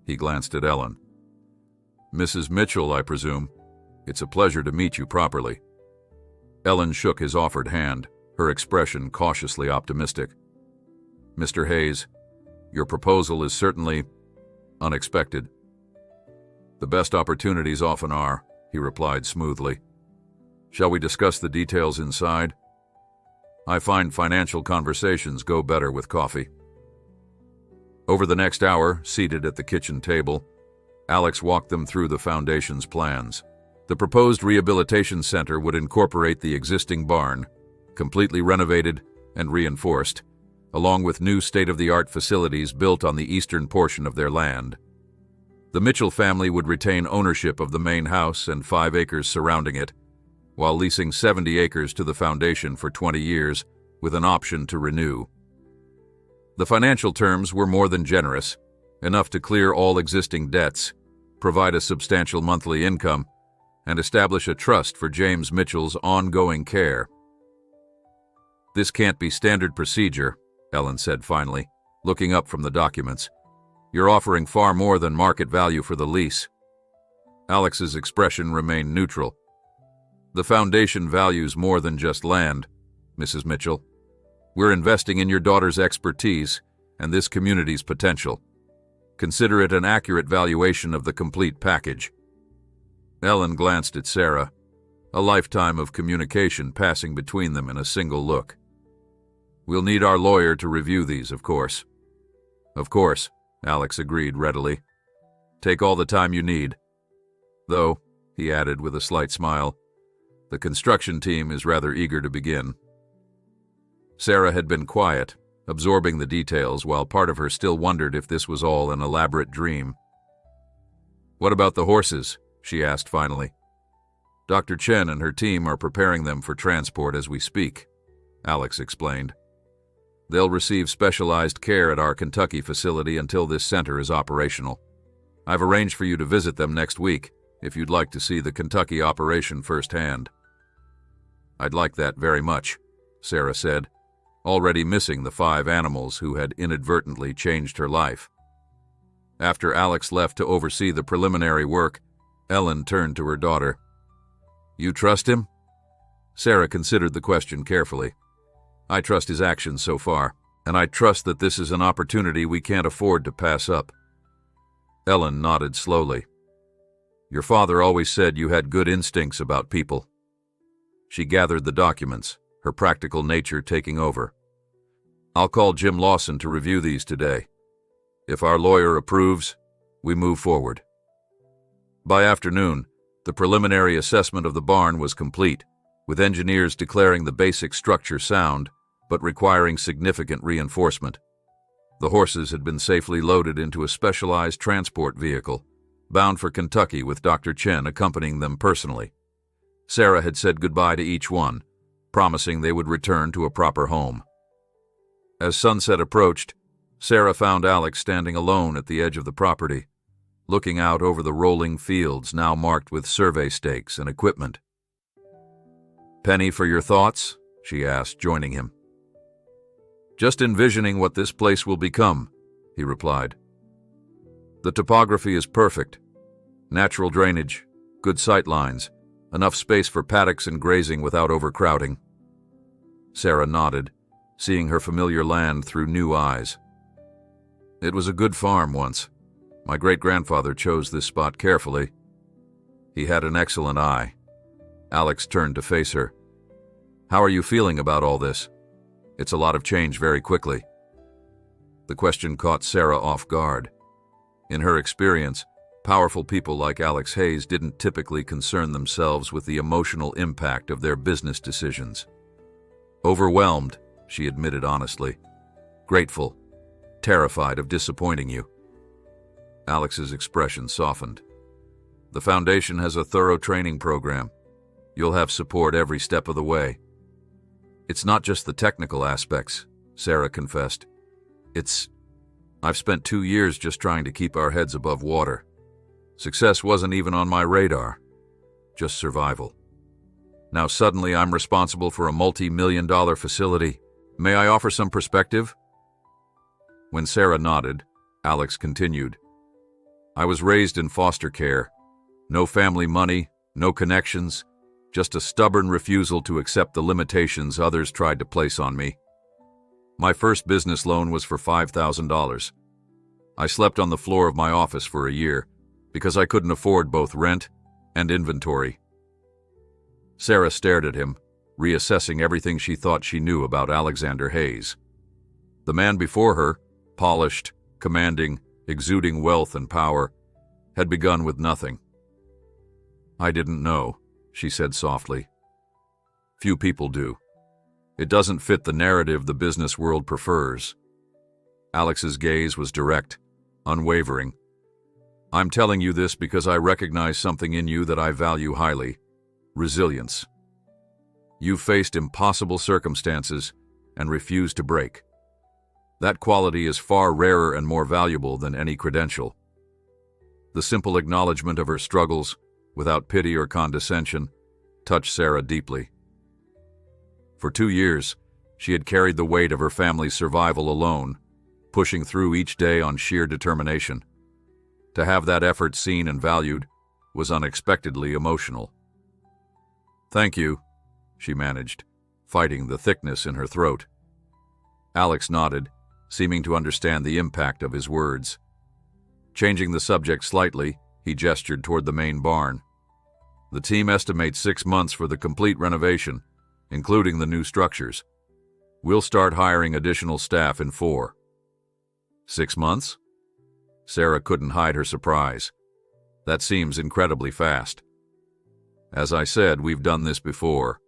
He glanced at Ellen. Mrs. Mitchell, I presume. It's a pleasure to meet you properly. Ellen shook his offered hand, her expression cautiously optimistic. Mr. Hayes, your proposal is certainly unexpected. The best opportunities often are, he replied smoothly. Shall we discuss the details inside? I find financial conversations go better with coffee. Over the next hour, seated at the kitchen table, Alex walked them through the Foundation's plans. The proposed rehabilitation center would incorporate the existing barn, completely renovated and reinforced, along with new state-of-the-art facilities built on the eastern portion of their land. The Mitchell family would retain ownership of the main house and 5 acres surrounding it, while leasing 70 acres to the Foundation for 20 years, with an option to renew. The financial terms were more than generous, enough to clear all existing debts, provide a substantial monthly income, and establish a trust for James Mitchell's ongoing care. This can't be standard procedure, Ellen said finally, looking up from the documents. You're offering far more than market value for the lease. Alex's expression remained neutral. The Foundation values more than just land, Mrs. Mitchell. We're investing in your daughter's expertise and this community's potential. Consider it an accurate valuation of the complete package. Ellen glanced at Sarah, a lifetime of communication passing between them in a single look. We'll need our lawyer to review these, of course. Of course, Alex agreed readily. Take all the time you need. Though, he added with a slight smile, the construction team is rather eager to begin. Sarah had been quiet, absorbing the details, while part of her still wondered if this was all an elaborate dream. What about the horses? She asked finally. Dr. Chen and her team are preparing them for transport as we speak, Alex explained. They'll receive specialized care at our Kentucky facility until this center is operational. I've arranged for you to visit them next week, if you'd like to see the Kentucky operation firsthand. I'd like that very much, Sarah said, already missing the 5 animals who had inadvertently changed her life. After Alex left to oversee the preliminary work, Ellen turned to her daughter. You trust him? Sarah considered the question carefully. I trust his actions so far, and I trust that this is an opportunity we can't afford to pass up. Ellen nodded slowly. Your father always said you had good instincts about people. She gathered the documents, her practical nature taking over. I'll call Jim Lawson to review these today. If our lawyer approves, we move forward. By afternoon, the preliminary assessment of the barn was complete, with engineers declaring the basic structure sound, but requiring significant reinforcement. The horses had been safely loaded into a specialized transport vehicle, bound for Kentucky with Dr. Chen accompanying them personally. Sarah had said goodbye to each one, promising they would return to a proper home. As sunset approached, Sarah found Alex standing alone at the edge of the property, looking out over the rolling fields now marked with survey stakes and equipment. Penny for your thoughts? She asked, joining him. Just envisioning what this place will become, he replied. The topography is perfect. Natural drainage, good sight lines, enough space for paddocks and grazing without overcrowding. Sarah nodded, seeing her familiar land through new eyes. It was a good farm once. My great-grandfather chose this spot carefully. He had an excellent eye. Alex turned to face her. How are you feeling about all this? It's a lot of change very quickly. The question caught Sarah off guard. In her experience, powerful people like Alex Hayes didn't typically concern themselves with the emotional impact of their business decisions. Overwhelmed, she admitted honestly. Grateful, terrified of disappointing you. Alex's expression softened. The Foundation has a thorough training program. You'll have support every step of the way. It's not just the technical aspects, Sarah confessed. I've spent 2 years just trying to keep our heads above water. Success wasn't even on my radar, just survival. Now suddenly I'm responsible for a multi-million-dollar facility. May I offer some perspective? When Sarah nodded, Alex continued. I was raised in foster care. No family money, no connections, just a stubborn refusal to accept the limitations others tried to place on me. My first business loan was for $5,000. I slept on the floor of my office for a year because I couldn't afford both rent and inventory. Sarah stared at him, reassessing everything she thought she knew about Alexander Hayes. The man before her, polished, commanding, exuding wealth and power, had begun with nothing. I didn't know, she said softly. Few people do. It doesn't fit the narrative the business world prefers. Alex's gaze was direct, unwavering. I'm telling you this because I recognize something in you that I value highly: resilience. You've faced impossible circumstances and refused to break. That quality is far rarer and more valuable than any credential. The simple acknowledgement of her struggles, without pity or condescension, touched Sarah deeply. For 2 years, she had carried the weight of her family's survival alone, pushing through each day on sheer determination. To have that effort seen and valued was unexpectedly emotional. Thank you, she managed, fighting the thickness in her throat. Alex nodded, seeming to understand the impact of his words. Changing the subject slightly, he gestured toward the main barn. The team estimates 6 months for the complete renovation, including the new structures. We'll start hiring additional staff in 4. 6 months? Sarah couldn't hide her surprise. That seems incredibly fast. As I said, we've done this before.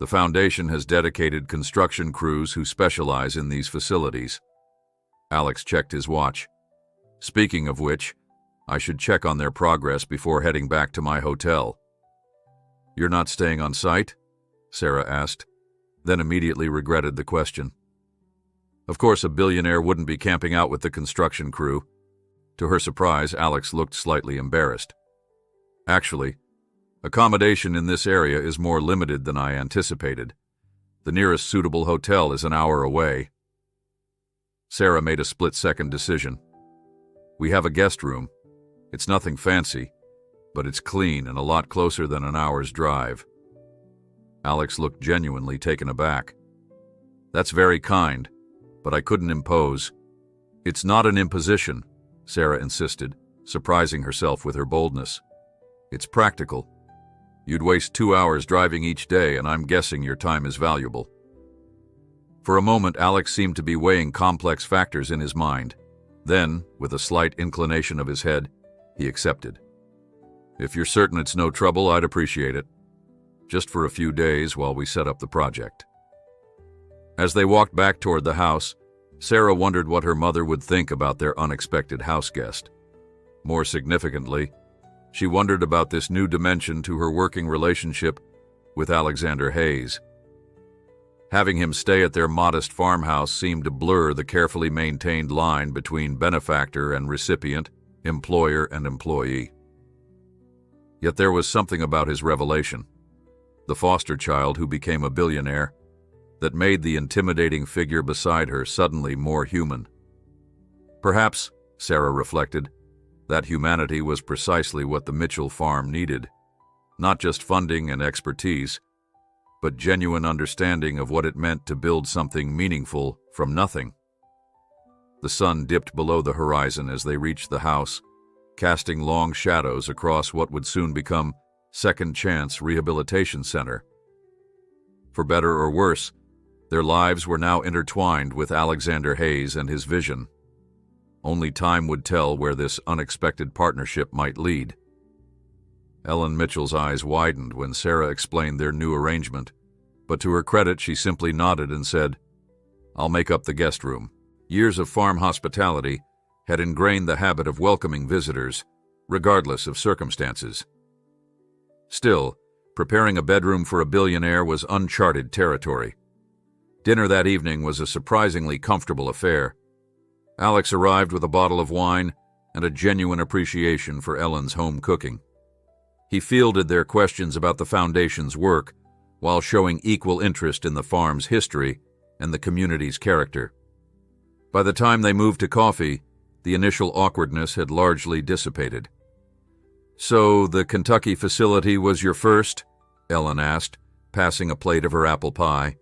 The foundation has dedicated construction crews who specialize in these facilities. Alex checked his watch. Speaking of which, I should check on their progress before heading back to my hotel. You're not staying on site? Sarah asked, then immediately regretted the question. Of course, a billionaire wouldn't be camping out with the construction crew. To her surprise, Alex looked slightly embarrassed. Actually, accommodation in this area is more limited than I anticipated. The nearest suitable hotel is an hour away. Sarah made a split-second decision. We have a guest room. It's nothing fancy, but it's clean and a lot closer than an hour's drive. Alex looked genuinely taken aback. That's very kind, but I couldn't impose. It's not an imposition, Sarah insisted, surprising herself with her boldness. It's practical. You'd waste 2 hours driving each day, and I'm guessing your time is valuable. For a moment, Alex seemed to be weighing complex factors in his mind. Then, with a slight inclination of his head, he accepted. If you're certain it's no trouble, I'd appreciate it. Just for a few days while we set up the project. As they walked back toward the house, Sarah wondered what her mother would think about their unexpected house guest. More significantly, she wondered about this new dimension to her working relationship with Alexander Hayes. Having him stay at their modest farmhouse seemed to blur the carefully maintained line between benefactor and recipient, employer and employee. Yet there was something about his revelation, the foster child who became a billionaire, that made the intimidating figure beside her suddenly more human. Perhaps, Sarah reflected, that humanity was precisely what the Mitchell farm needed. Not just funding and expertise, but genuine understanding of what it meant to build something meaningful from nothing. The sun dipped below the horizon as they reached the house, casting long shadows across what would soon become Second Chance Rehabilitation Center. For better or worse, their lives were now intertwined with Alexander Hayes and his vision. Only time would tell where this unexpected partnership might lead. Ellen Mitchell's eyes widened when Sarah explained their new arrangement, but to her credit, she simply nodded and said, "I'll make up the guest room." Years of farm hospitality had ingrained the habit of welcoming visitors, regardless of circumstances. Still, preparing a bedroom for a billionaire was uncharted territory. Dinner that evening was a surprisingly comfortable affair. Alex arrived with a bottle of wine, and a genuine appreciation for Ellen's home cooking. He fielded their questions about the foundation's work while showing equal interest in the farm's history and the community's character. By the time they moved to coffee, the initial awkwardness had largely dissipated. "So the Kentucky facility was your first?" Ellen asked, passing a plate of her apple pie.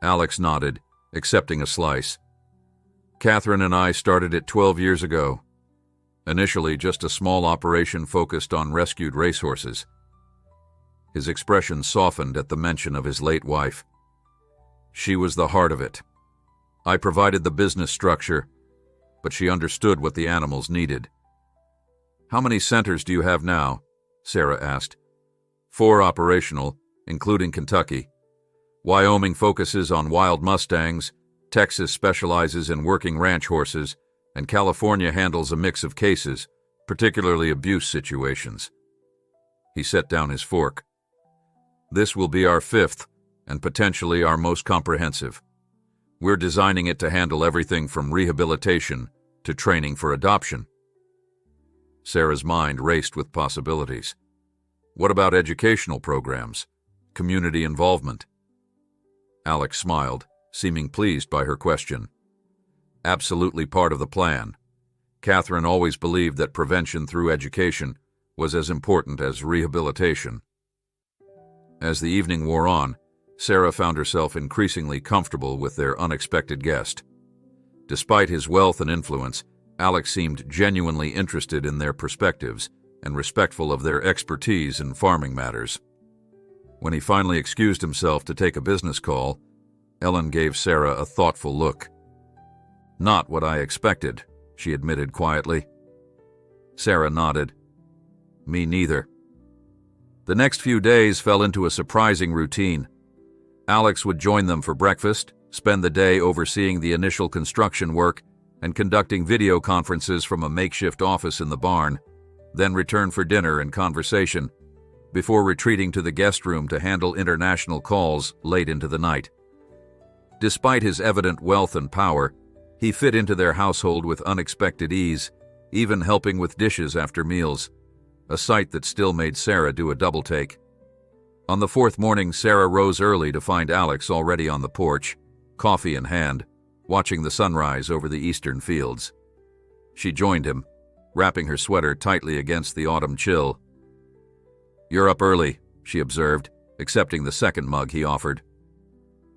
Alex nodded, accepting a slice. "Catherine and I started it 12 years ago. Initially just a small operation focused on rescued racehorses." His expression softened at the mention of his late wife. "She was the heart of it. I provided the business structure, but she understood what the animals needed." "How many centers do you have now?" Sarah asked. "4 operational, including Kentucky. Wyoming focuses on wild mustangs, Texas specializes in working ranch horses, and California handles a mix of cases, particularly abuse situations." He set down his fork. "This will be our 5th, and potentially our most comprehensive. We're designing it to handle everything from rehabilitation to training for adoption." Sarah's mind raced with possibilities. What about educational programs? Community involvement? Alex smiled, seeming pleased by her question. "Absolutely part of the plan. Catherine always believed that prevention through education was as important as rehabilitation." As the evening wore on, Sarah found herself increasingly comfortable with their unexpected guest. Despite his wealth and influence, Alex seemed genuinely interested in their perspectives and respectful of their expertise in farming matters. When he finally excused himself to take a business call, Ellen gave Sarah a thoughtful look. "Not what I expected," she admitted quietly. Sarah nodded. "Me neither." The next few days fell into a surprising routine. Alex would join them for breakfast, spend the day overseeing the initial construction work and conducting video conferences from a makeshift office in the barn, then return for dinner and conversation, before retreating to the guest room to handle international calls late into the night. Despite his evident wealth and power, he fit into their household with unexpected ease, even helping with dishes after meals, a sight that still made Sarah do a double-take. On the 4th morning, Sarah rose early to find Alex already on the porch, coffee in hand, watching the sunrise over the eastern fields. She joined him, wrapping her sweater tightly against the autumn chill. "You're up early," she observed, accepting the second mug he offered.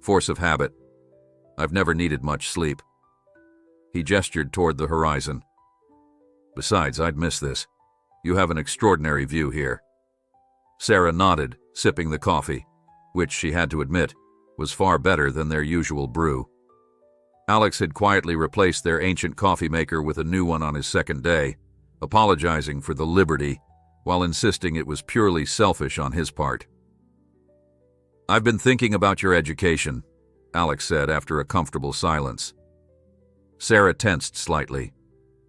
"Force of habit. I've never needed much sleep." He gestured toward the horizon. "Besides, I'd miss this. You have an extraordinary view here." Sarah nodded, sipping the coffee, which, she had to admit, was far better than their usual brew. Alex had quietly replaced their ancient coffee maker with a new one on his second day, apologizing for the liberty while insisting it was purely selfish on his part. "I've been thinking about your education," Alex said after a comfortable silence. Sarah tensed slightly.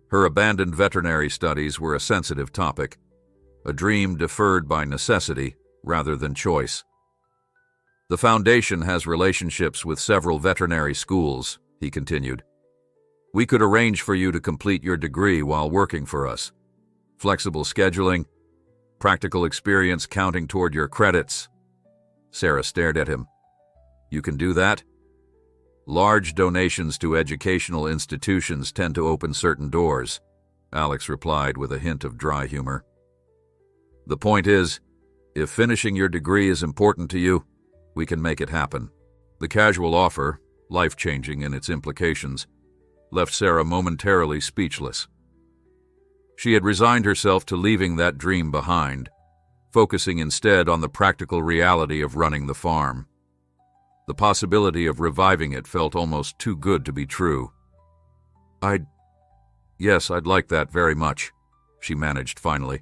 Her abandoned veterinary studies were a sensitive topic, a dream deferred by necessity rather than choice. "The foundation has relationships with several veterinary schools," he continued. "We could arrange for you to complete your degree while working for us. Flexible scheduling, practical experience counting toward your credits." Sarah stared at him. "You can do that?" "Large donations to educational institutions tend to open certain doors," Alex replied with a hint of dry humor. "The point is, if finishing your degree is important to you, we can make it happen." The casual offer, life-changing in its implications, left Sarah momentarily speechless. She had resigned herself to leaving that dream behind, focusing instead on the practical reality of running the farm. The possibility of reviving it felt almost too good to be true. Yes, I'd like that very much," she managed finally.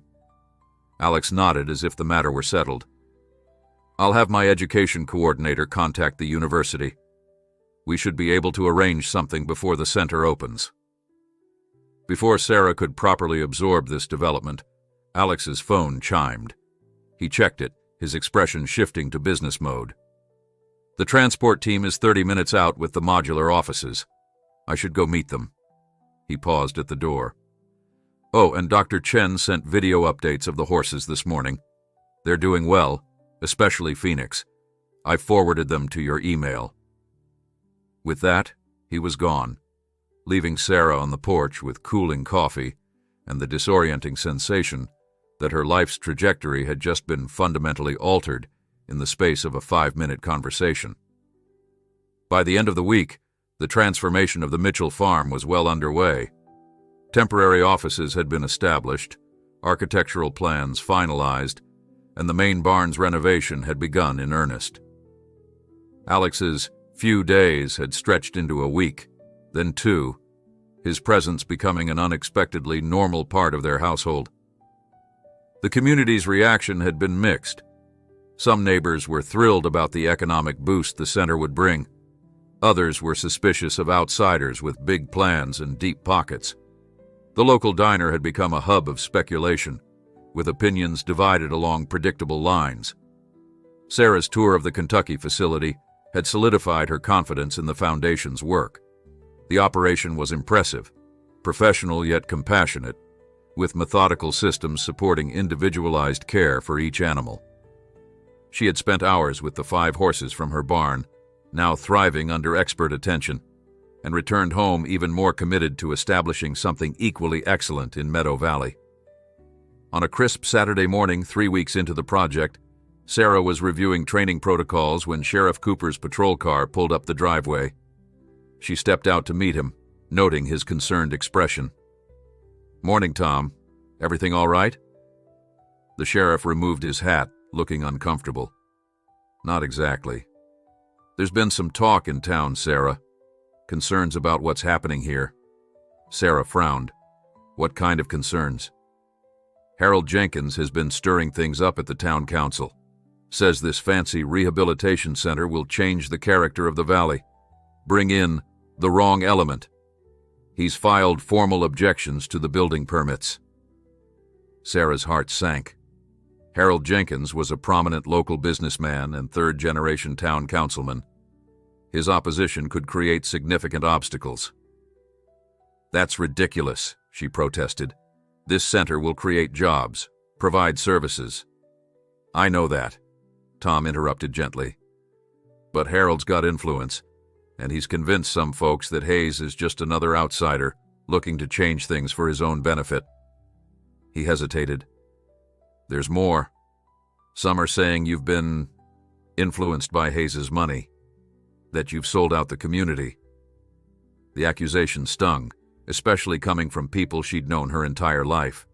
Alex nodded as if the matter were settled. "I'll have my education coordinator contact the university. We should be able to arrange something before the center opens." Before Sarah could properly absorb this development, Alex's phone chimed. He checked it, his expression shifting to business mode. "The transport team is 30 minutes out with the modular offices. I should go meet them." He paused at the door. Oh, and Dr. Chen sent video updates of the horses this morning. They're doing well, especially Phoenix. I forwarded them to your email." With that, he was gone, leaving Sarah on the porch with cooling coffee and the disorienting sensation that her life's trajectory had just been fundamentally altered in the space of a 5-minute conversation. By the end of the week, the transformation of the Mitchell farm was well underway. Temporary offices had been established, architectural plans finalized, and the main barn's renovation had begun in earnest. Alex's few days had stretched into a week, then 2, his presence becoming an unexpectedly normal part of their household. The community's reaction had been mixed. Some neighbors were thrilled about the economic boost the center would bring. Others were suspicious of outsiders with big plans and deep pockets. The local diner had become a hub of speculation, with opinions divided along predictable lines. Sarah's tour of the Kentucky facility had solidified her confidence in the foundation's work. The operation was impressive, professional yet compassionate, with methodical systems supporting individualized care for each animal. She had spent hours with the 5 horses from her barn, now thriving under expert attention, and returned home even more committed to establishing something equally excellent in Meadow Valley. On a crisp Saturday morning 3 weeks into the project, Sarah was reviewing training protocols when Sheriff Cooper's patrol car pulled up the driveway. She stepped out to meet him, noting his concerned expression. "Morning, Tom. Everything all right?" The sheriff removed his hat, looking uncomfortable. "Not exactly. There's been some talk in town, Sarah. Concerns about what's happening here." Sarah frowned. "What kind of concerns?" "Harold Jenkins has been stirring things up at the town council. Says this fancy rehabilitation center will change the character of the valley. Bring in the wrong element. He's filed formal objections to the building permits." Sarah's heart sank. Harold Jenkins was a prominent local businessman and third-generation town councilman. His opposition could create significant obstacles. "That's ridiculous," she protested. "This center will create jobs, provide services." "I know that," Tom interrupted gently. "But Harold's got influence, and he's convinced some folks that Hayes is just another outsider looking to change things for his own benefit." He hesitated. "There's more. Some are saying you've been influenced by Hayes's money, that you've sold out the community." The accusation stung, especially coming from people she'd known her entire life.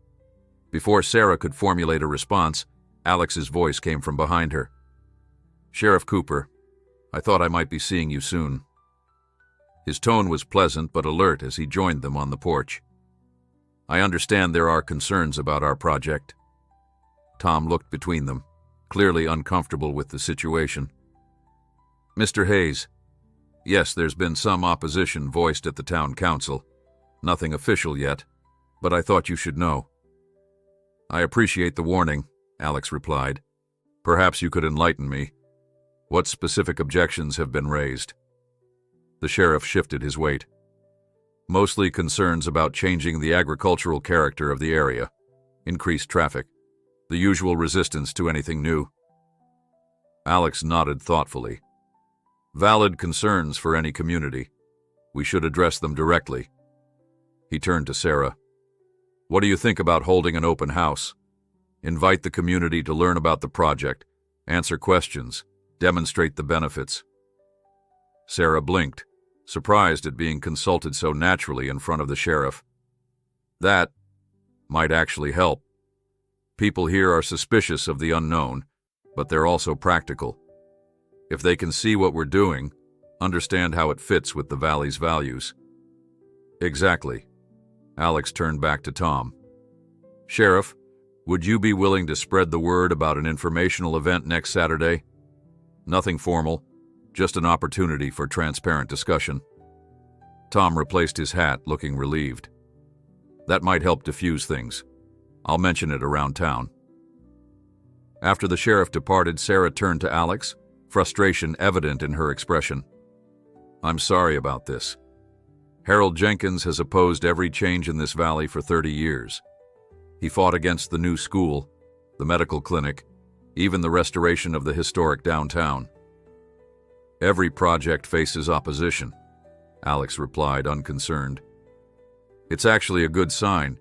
Before Sarah could formulate a response, Alex's voice came from behind her. "Sheriff Cooper, I thought I might be seeing you soon." His tone was pleasant but alert as he joined them on the porch. "I understand there are concerns about our project." Tom looked between them, clearly uncomfortable with the situation. "Mr. Hayes, yes, there's been some opposition voiced at the town council. Nothing official yet, but I thought you should know." "I appreciate the warning," Alex replied. "Perhaps you could enlighten me. What specific objections have been raised?" The sheriff shifted his weight. "Mostly concerns about changing the agricultural character of the area, increased traffic, the usual resistance to anything new." Alex nodded thoughtfully. "Valid concerns for any community. We should address them directly." He turned to Sarah. "What do you think about holding an open house? Invite the community to learn about the project, answer questions, demonstrate the benefits." Sarah blinked, surprised at being consulted so naturally in front of the sheriff. "That might actually help. People here are suspicious of the unknown, but they're also practical. If they can see what we're doing, understand how it fits with the valley's values." "Exactly." Alex turned back to Tom. "Sheriff, would you be willing to spread the word about an informational event next Saturday? Nothing formal, just an opportunity for transparent discussion." Tom replaced his hat, looking relieved. "That might help diffuse things. I'll mention it around town." After the sheriff departed, Sarah turned to Alex, frustration evident in her expression. "I'm sorry about this. Harold Jenkins has opposed every change in this valley for 30 years. He fought against the new school, the medical clinic, even the restoration of the historic downtown. Every project faces opposition, Alex replied, unconcerned. It's actually a good sign.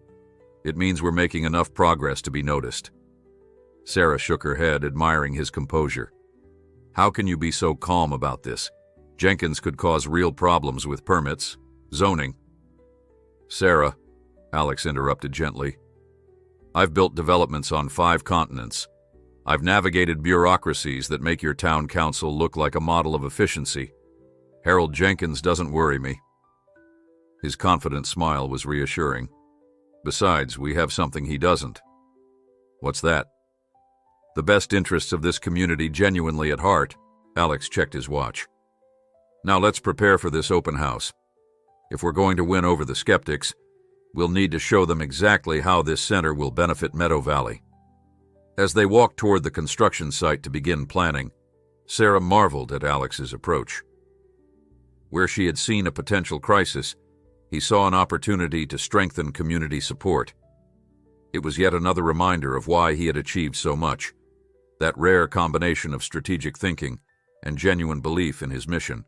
It means we're making enough progress to be noticed. Sarah shook her head, admiring his composure. How can you be so calm about this? Jenkins could cause real problems with permits, zoning. Sarah, Alex interrupted gently. I've built developments on 5 continents. I've navigated bureaucracies that make your town council look like a model of efficiency. Harold Jenkins doesn't worry me. His confident smile was reassuring. Besides, we have something he doesn't. What's that? The best interests of this community genuinely at heart. Alex checked his watch. Now let's prepare for this open house. If we're going to win over the skeptics, we'll need to show them exactly how this center will benefit Meadow Valley. As they walked toward the construction site to begin planning, Sarah marveled at Alex's approach. Where she had seen a potential crisis, he saw an opportunity to strengthen community support. It was yet another reminder of why he had achieved so much, that rare combination of strategic thinking and genuine belief in his mission.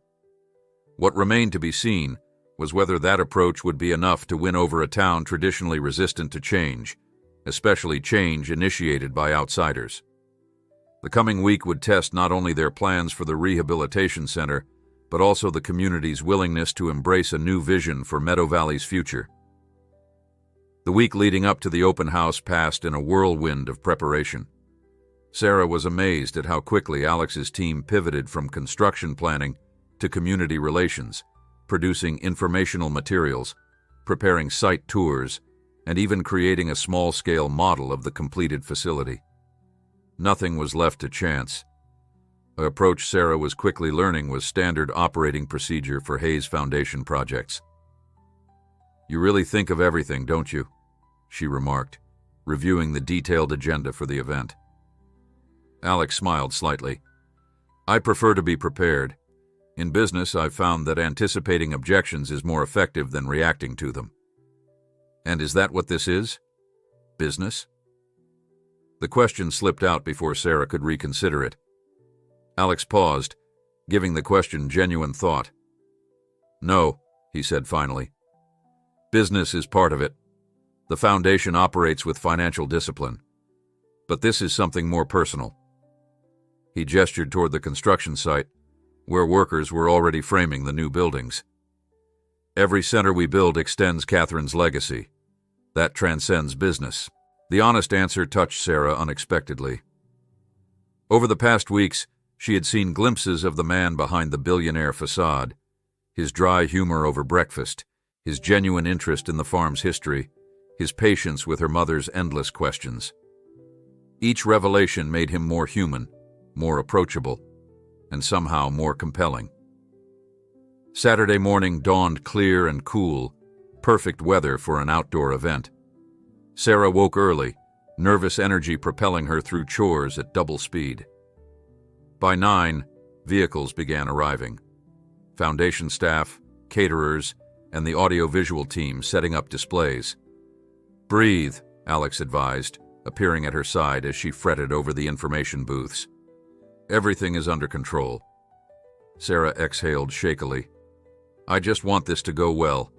What remained to be seen was whether that approach would be enough to win over a town traditionally resistant to change, especially change initiated by outsiders. The coming week would test not only their plans for the rehabilitation center, but also the community's willingness to embrace a new vision for Meadow Valley's future. The week leading up to the open house passed in a whirlwind of preparation. Sarah was amazed at how quickly Alex's team pivoted from construction planning to community relations, producing informational materials, preparing site tours, and even creating a small-scale model of the completed facility. Nothing was left to chance. An approach Sarah was quickly learning was standard operating procedure for Hayes Foundation projects. You really think of everything, don't you? She remarked, reviewing the detailed agenda for the event. Alex smiled slightly. I prefer to be prepared. In business, I've found that anticipating objections is more effective than reacting to them. And is that what this is? Business? The question slipped out before Sarah could reconsider it. Alex paused, giving the question genuine thought. No, he said finally. Business is part of it. The foundation operates with financial discipline. But this is something more personal. He gestured toward the construction site, where workers were already framing the new buildings. Every center we build extends Catherine's legacy. That transcends business. The honest answer touched Sarah unexpectedly. Over the past weeks, she had seen glimpses of the man behind the Billionaire facade, his dry humor over breakfast, his genuine interest in the farm's history, his patience with her mother's endless questions. Each revelation made him more human, more approachable, and somehow more compelling. Saturday morning dawned clear and cool, perfect weather for an outdoor event. Sarah woke early, nervous energy propelling her through chores at double speed. By 9, vehicles began arriving. Foundation staff, caterers, and the audio-visual team setting up displays. Breathe, Alex advised, appearing at her side as she fretted over the information booths. Everything is under control. Sarah exhaled shakily. I just want this to go well.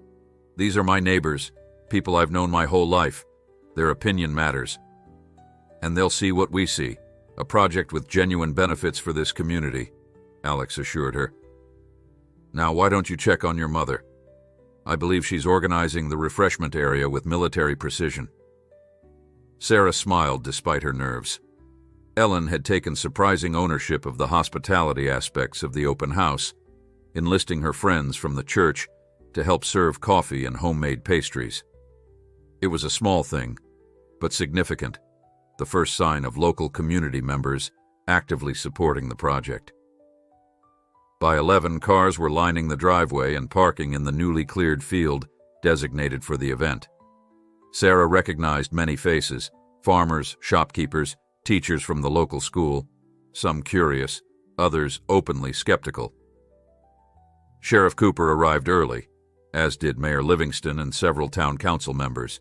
These are my neighbors, people I've known my whole life. Their opinion matters. And they'll see what we see, a project with genuine benefits for this community, Alex assured her. Now, why don't you check on your mother? I believe she's organizing the refreshment area with military precision. Sarah smiled despite her nerves. Ellen had taken surprising ownership of the hospitality aspects of the open house, enlisting her friends from the church to help serve coffee and homemade pastries. It was a small thing, but significant, the first sign of local community members actively supporting the project. By 11, cars were lining the driveway and parking in the newly cleared field designated for the event. Sarah recognized many faces, farmers, shopkeepers, teachers from the local school, some curious, others openly skeptical. Sheriff Cooper arrived early, as did Mayor Livingston and several town council members.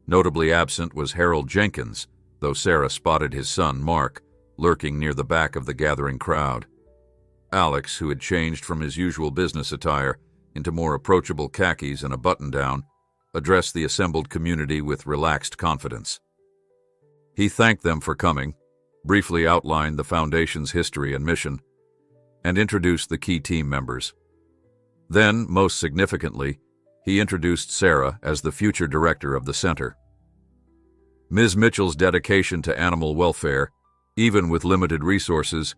Notably absent was Harold Jenkins, though Sarah spotted his son, Mark, lurking near the back of the gathering crowd. Alex, who had changed from his usual business attire into more approachable khakis and a button-down, addressed the assembled community with relaxed confidence. He thanked them for coming, briefly outlined the Foundation's history and mission, and introduced the key team members. Then, most significantly, he introduced Sarah as the future director of the center. Ms. Mitchell's dedication to animal welfare, even with limited resources,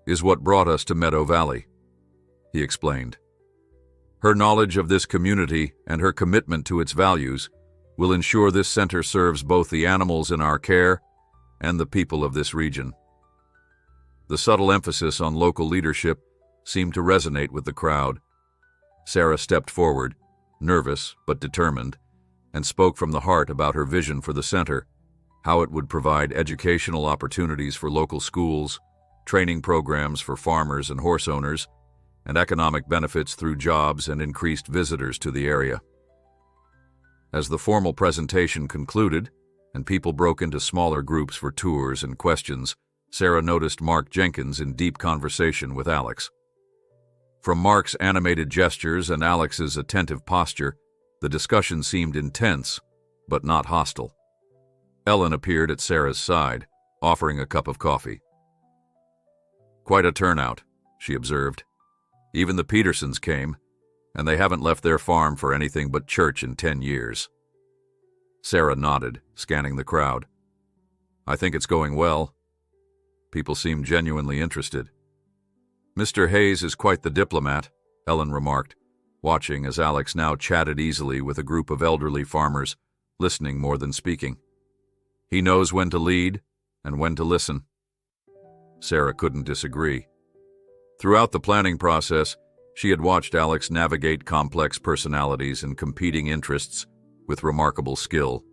is what brought us to Meadow Valley, he explained. Her knowledge of this community and her commitment to its values will ensure this center serves both the animals in our care and the people of this region. The subtle emphasis on local leadership seemed to resonate with the crowd. Sarah stepped forward, nervous but determined, and spoke from the heart about her vision for the center, how it would provide educational opportunities for local schools, training programs for farmers and horse owners, and economic benefits through jobs and increased visitors to the area. As the formal presentation concluded, and people broke into smaller groups for tours and questions, Sarah noticed Mark Jenkins in deep conversation with Alex. From Mark's animated gestures and Alex's attentive posture, the discussion seemed intense, but not hostile. Ellen appeared at Sarah's side, offering a cup of coffee. "Quite a turnout," she observed. "Even the Petersons came, and they haven't left their farm for anything but church in 10 years. Sarah nodded, scanning the crowd. "I think it's going well." People seemed genuinely interested. "Mr. Hayes is quite the diplomat," Ellen remarked, watching as Alex now chatted easily with a group of elderly farmers, listening more than speaking. "He knows when to lead and when to listen." Sarah couldn't disagree. Throughout the planning process, she had watched Alex navigate complex personalities and competing interests with remarkable skill.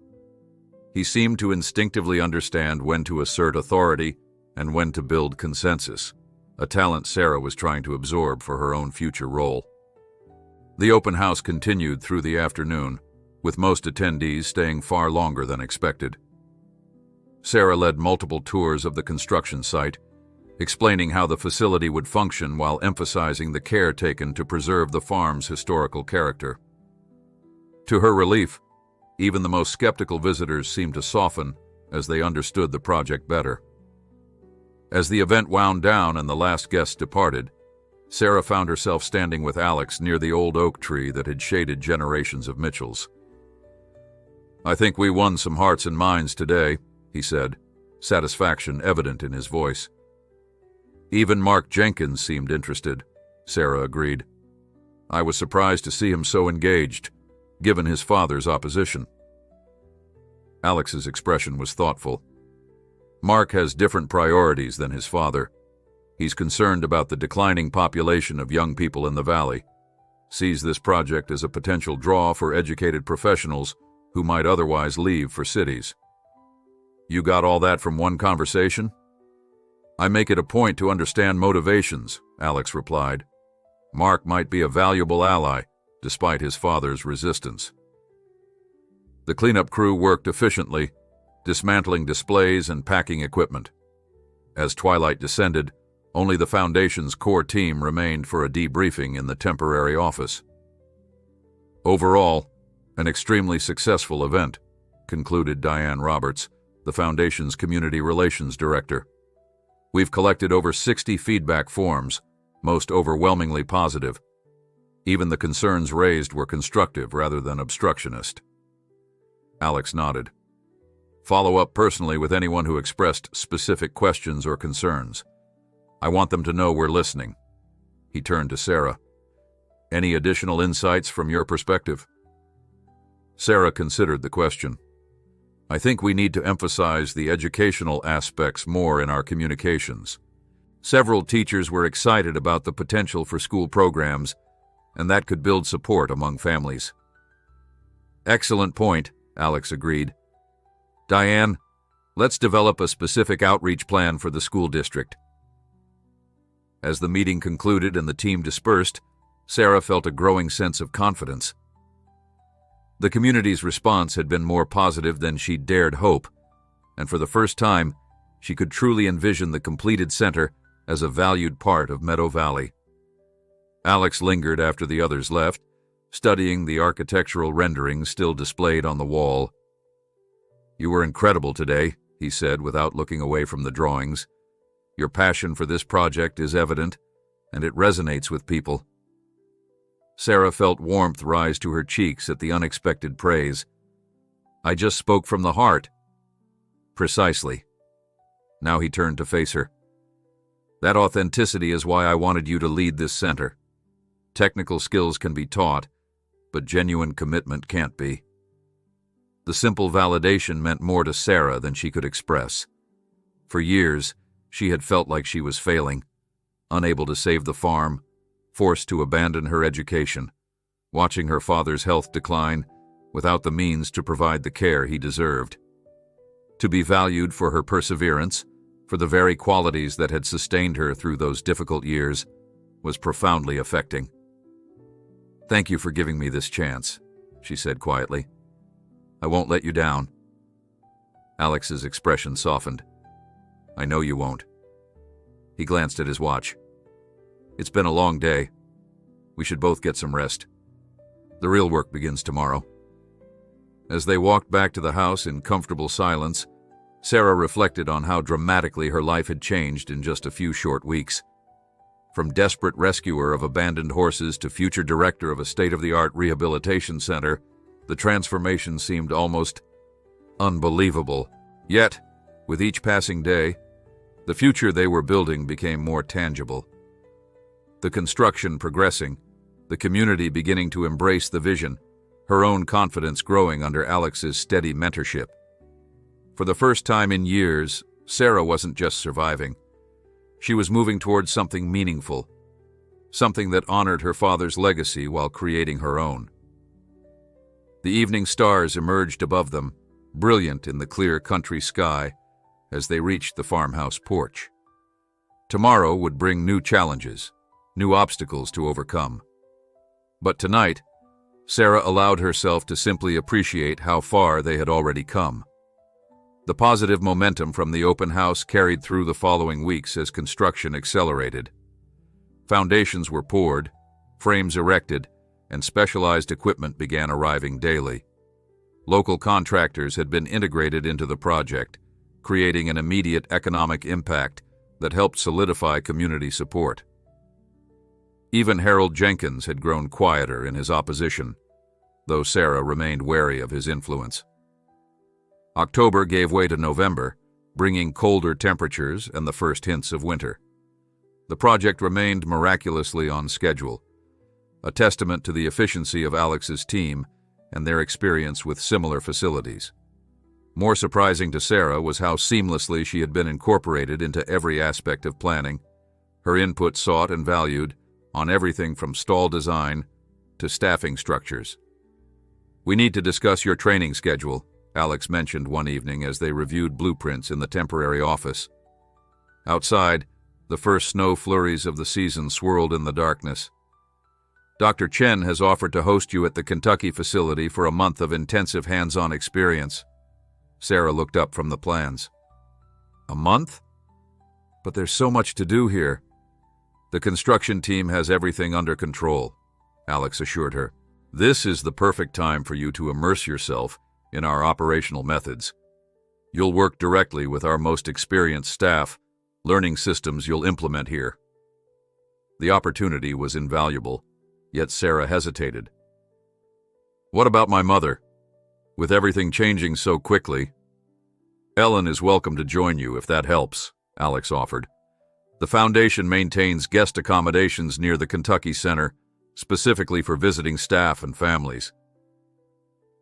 He seemed to instinctively understand when to assert authority and when to build consensus, a talent Sarah was trying to absorb for her own future role. The open house continued through the afternoon, with most attendees staying far longer than expected. Sarah led multiple tours of the construction site, explaining how the facility would function while emphasizing the care taken to preserve the farm's historical character. To her relief, even the most skeptical visitors seemed to soften as they understood the project better. As the event wound down and the last guests departed, Sarah found herself standing with Alex near the old oak tree that had shaded generations of Mitchells. "I think we won some hearts and minds today," he said, satisfaction evident in his voice. "Even Mark Jenkins seemed interested," Sarah agreed. "I was surprised to see him so engaged, given his father's opposition." Alex's expression was thoughtful. "Mark has different priorities than his father. He's concerned about the declining population of young people in the valley, sees this project as a potential draw for educated professionals who might otherwise leave for cities." "You got all that from one conversation?" "I make it a point to understand motivations," Alex replied. "Mark might be a valuable ally, despite his father's resistance." The cleanup crew worked efficiently, dismantling displays and packing equipment. As twilight descended, only the Foundation's core team remained for a debriefing in the temporary office. "Overall, an extremely successful event," concluded Diane Roberts, the Foundation's Community Relations Director. "We've collected over 60 feedback forms, most overwhelmingly positive. Even the concerns raised were constructive rather than obstructionist." Alex nodded. "Follow up personally with anyone who expressed specific questions or concerns. I want them to know we're listening." He turned to Sarah. "Any additional insights from your perspective?" Sarah considered the question. "I think we need to emphasize the educational aspects more in our communications. Several teachers were excited about the potential for school programs, and that could build support among families." "Excellent point," Alex agreed. "Diane, let's develop a specific outreach plan for the school district." As the meeting concluded and the team dispersed, Sarah felt a growing sense of confidence. The community's response had been more positive than she dared hope, and for the first time, she could truly envision the completed center as a valued part of Meadow Valley. Alex lingered after the others left, studying the architectural renderings still displayed on the wall. "You were incredible today," he said without looking away from the drawings. "Your passion for this project is evident, and it resonates with people." Sarah felt warmth rise to her cheeks at the unexpected praise. "I just spoke from the heart." "Precisely." Now he turned to face her. "That authenticity is why I wanted you to lead this center. Technical skills can be taught, but genuine commitment can't be." The simple validation meant more to Sarah than she could express. For years, she had felt like she was failing, unable to save the farm, forced to abandon her education, watching her father's health decline without the means to provide the care he deserved. To be valued for her perseverance, for the very qualities that had sustained her through those difficult years, was profoundly affecting. "Thank you for giving me this chance," she said quietly. "I won't let you down." Alex's expression softened. "I know you won't." He glanced at his watch. "It's been a long day. We should both get some rest. The real work begins tomorrow." As they walked back to the house in comfortable silence, Sarah reflected on how dramatically her life had changed in just a few short weeks. From desperate rescuer of abandoned horses to future director of a state-of-the-art rehabilitation center, the transformation seemed almost unbelievable. Yet, with each passing day, the future they were building became more tangible. The construction progressing, the community beginning to embrace the vision, her own confidence growing under Alex's steady mentorship. For the first time in years, Sarah wasn't just surviving. She was moving towards something meaningful, something that honored her father's legacy while creating her own. The evening stars emerged above them, brilliant in the clear country sky, as they reached the farmhouse porch. Tomorrow would bring new challenges, new obstacles to overcome. But tonight, Sarah allowed herself to simply appreciate how far they had already come. The positive momentum from the open house carried through the following weeks as construction accelerated. Foundations were poured, frames erected, and specialized equipment began arriving daily. Local contractors had been integrated into the project, creating an immediate economic impact that helped solidify community support. Even Harold Jenkins had grown quieter in his opposition, though Sarah remained wary of his influence. October gave way to November, bringing colder temperatures and the first hints of winter. The project remained miraculously on schedule, a testament to the efficiency of Alex's team and their experience with similar facilities. More surprising to Sarah was how seamlessly she had been incorporated into every aspect of planning, her input sought and valued on everything from stall design to staffing structures. "We need to discuss your training schedule," Alex mentioned one evening as they reviewed blueprints in the temporary office. Outside, the first snow flurries of the season swirled in the darkness. "Dr. Chen has offered to host you at the Kentucky facility for a month of intensive hands-on experience." Sarah looked up from the plans. "A month? But there's so much to do here." "The construction team has everything under control," Alex assured her. "This is the perfect time for you to immerse yourself in our operational methods. You'll work directly with our most experienced staff, learning systems you'll implement here." The opportunity was invaluable, yet Sarah hesitated. "What about my mother? With everything changing so quickly?" "Ellen is welcome to join you if that helps," Alex offered. "The foundation maintains guest accommodations near the Kentucky Center, specifically for visiting staff and families."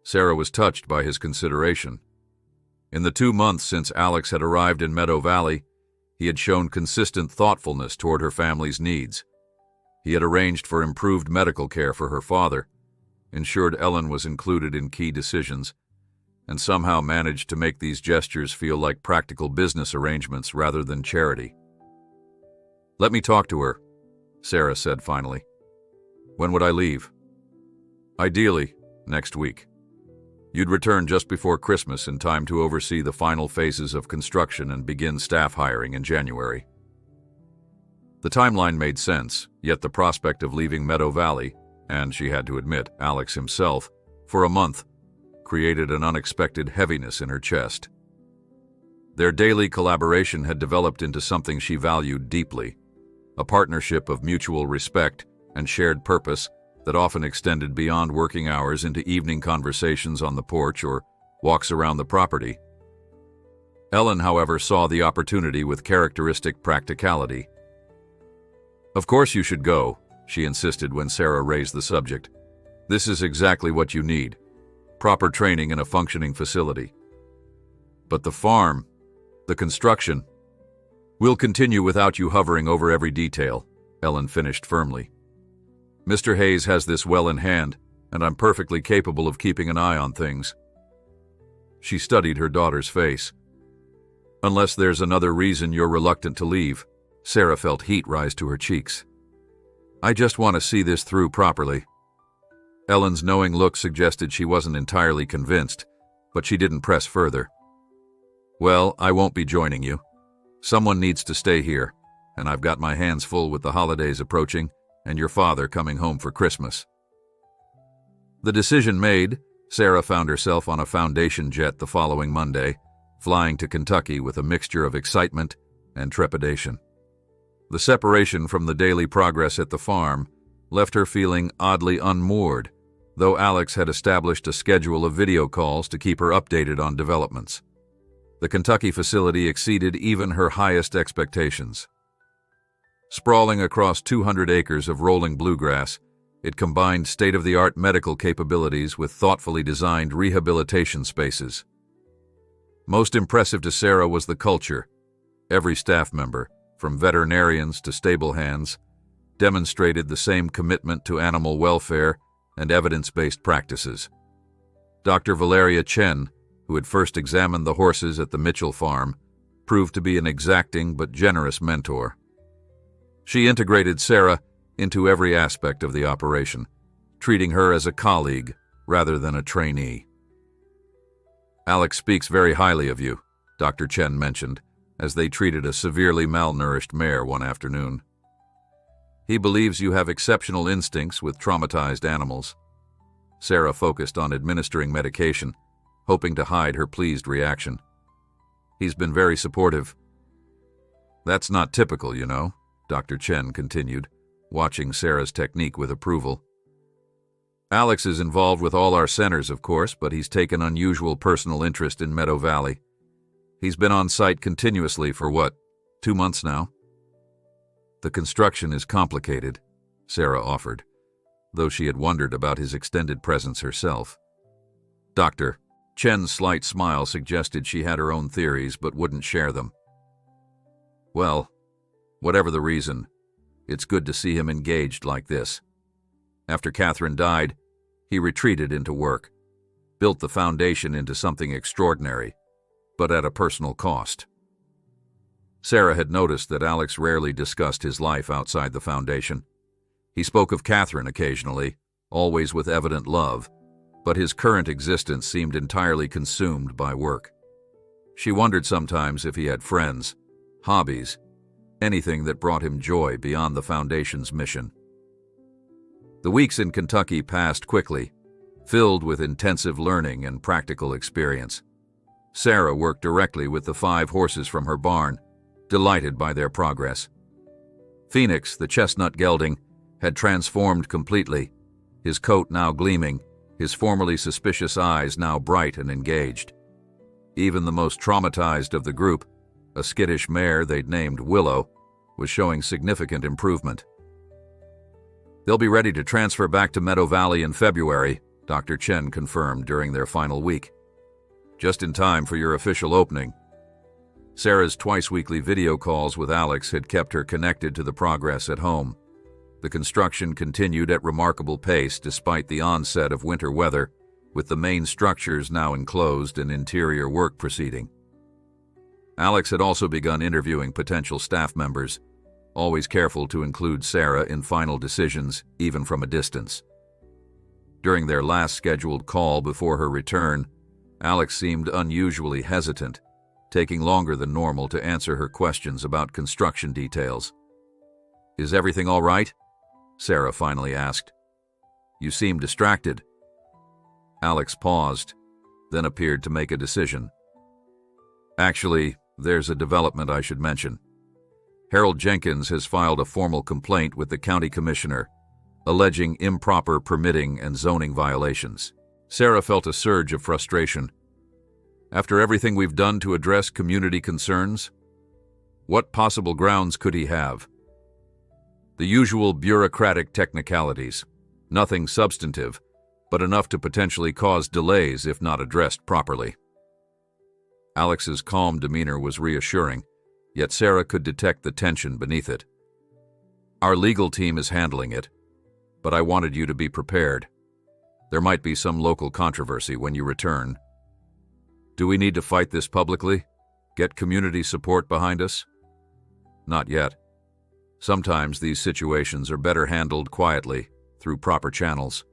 Sarah was touched by his consideration. In the 2 months since Alex had arrived in Meadow Valley, he had shown consistent thoughtfulness toward her family's needs. He had arranged for improved medical care for her father, ensured Ellen was included in key decisions, and somehow managed to make these gestures feel like practical business arrangements rather than charity. "Let me talk to her," Sarah said finally. "When would I leave?" "Ideally, next week." You'd return just before Christmas in time to oversee the final phases of construction and begin staff hiring in January. The timeline made sense, yet the prospect of leaving Meadow Valley, and she had to admit, Alex himself, for a month, created an unexpected heaviness in her chest. Their daily collaboration had developed into something she valued deeply, a partnership of mutual respect and shared purpose that often extended beyond working hours into evening conversations on the porch or walks around the property. Ellen, however, saw the opportunity with characteristic practicality. "Of course you should go," she insisted when Sarah raised the subject. "This is exactly what you need. Proper training in a functioning facility. But the farm, the construction, we'll continue without you hovering over every detail," Ellen finished firmly. "Mr. Hayes has this well in hand, and I'm perfectly capable of keeping an eye on things." She studied her daughter's face. "Unless there's another reason you're reluctant to leave." Sarah felt heat rise to her cheeks. "I just want to see this through properly." Ellen's knowing look suggested she wasn't entirely convinced, but she didn't press further. "Well, I won't be joining you. Someone needs to stay here, and I've got my hands full with the holidays approaching and your father coming home for Christmas." The decision made, Sarah found herself on a foundation jet the following Monday, flying to Kentucky with a mixture of excitement and trepidation. The separation from the daily progress at the farm left her feeling oddly unmoored, though Alex had established a schedule of video calls to keep her updated on developments. The Kentucky facility exceeded even her highest expectations. Sprawling across 200 acres of rolling bluegrass, it combined state-of-the-art medical capabilities with thoughtfully designed rehabilitation spaces. Most impressive to Sarah was the culture. Every staff member, from veterinarians to stable hands, demonstrated the same commitment to animal welfare and evidence-based practices. Dr. Valeria Chen, who had first examined the horses at the Mitchell farm, proved to be an exacting but generous mentor. She integrated Sarah into every aspect of the operation, treating her as a colleague rather than a trainee. "Alex speaks very highly of you," Dr. Chen mentioned, as they treated a severely malnourished mare one afternoon. "He believes you have exceptional instincts with traumatized animals." Sarah focused on administering medication, hoping to hide her pleased reaction. "He's been very supportive." "That's not typical, you know," Dr. Chen continued, watching Sarah's technique with approval. "Alex is involved with all our centers, of course, but he's taken unusual personal interest in Meadow Valley. He's been on site continuously for, 2 months now?" "The construction is complicated," Sarah offered, though she had wondered about his extended presence herself. Dr. Chen's slight smile suggested she had her own theories but wouldn't share them. "Well, whatever the reason, it's good to see him engaged like this. After Catherine died, he retreated into work, built the foundation into something extraordinary, but at a personal cost." Sarah had noticed that Alex rarely discussed his life outside the foundation. He spoke of Catherine occasionally, always with evident love, but his current existence seemed entirely consumed by work. She wondered sometimes if he had friends, hobbies, anything that brought him joy beyond the Foundation's mission. The weeks in Kentucky passed quickly, filled with intensive learning and practical experience. Sarah worked directly with the 5 horses from her barn, delighted by their progress. Phoenix, the chestnut gelding, had transformed completely, his coat now gleaming, his formerly suspicious eyes now bright and engaged. Even the most traumatized of the group, a skittish mare they'd named Willow, was showing significant improvement. "They'll be ready to transfer back to Meadow Valley in February," Dr. Chen confirmed during their final week. "Just in time for your official opening." Sarah's twice-weekly video calls with Alex had kept her connected to the progress at home. The construction continued at remarkable pace despite the onset of winter weather, with the main structures now enclosed and interior work proceeding. Alex had also begun interviewing potential staff members, always careful to include Sarah in final decisions, even from a distance. During their last scheduled call before her return, Alex seemed unusually hesitant, taking longer than normal to answer her questions about construction details. "Is everything all right?" Sarah finally asked. "You seem distracted." Alex paused, then appeared to make a decision. "Actually, there's a development I should mention. Harold Jenkins has filed a formal complaint with the county commissioner, alleging improper permitting and zoning violations." Sarah felt a surge of frustration. After everything we've done to address community concerns, what possible grounds could he have? The usual bureaucratic technicalities, nothing substantive, but enough to potentially cause delays if not addressed properly. Alex's calm demeanor was reassuring, yet Sarah could detect the tension beneath it. "Our legal team is handling it, but I wanted you to be prepared. There might be some local controversy when you return. Do we need to fight this publicly? Get community support behind us?" "Not yet. Sometimes these situations are better handled quietly, through proper channels."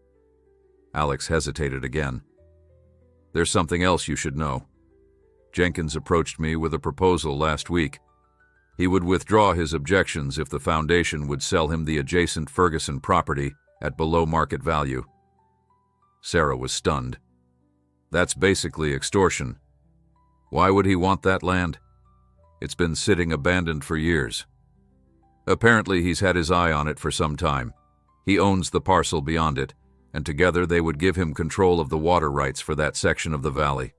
Alex hesitated again. "There's something else you should know. Jenkins approached me with a proposal last week. He would withdraw his objections if the foundation would sell him the adjacent Ferguson property at below market value." Sarah was stunned. "That's basically extortion. Why would he want that land? It's been sitting abandoned for years." "Apparently he's had his eye on it for some time. He owns the parcel beyond it, and together they would give him control of the water rights for that section of the valley."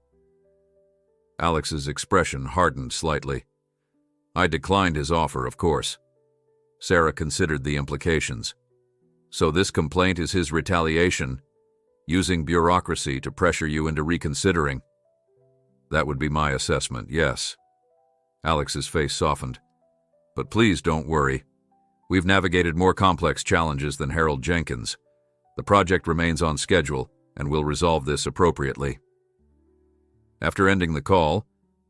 Alex's expression hardened slightly. "I declined his offer, of course." Sarah considered the implications. "So this complaint is his retaliation, using bureaucracy to pressure you into reconsidering?" "That would be my assessment, yes." Alex's face softened. "But please don't worry. We've navigated more complex challenges than Harold Jenkins. The project remains on schedule, and we'll resolve this appropriately." After ending the call,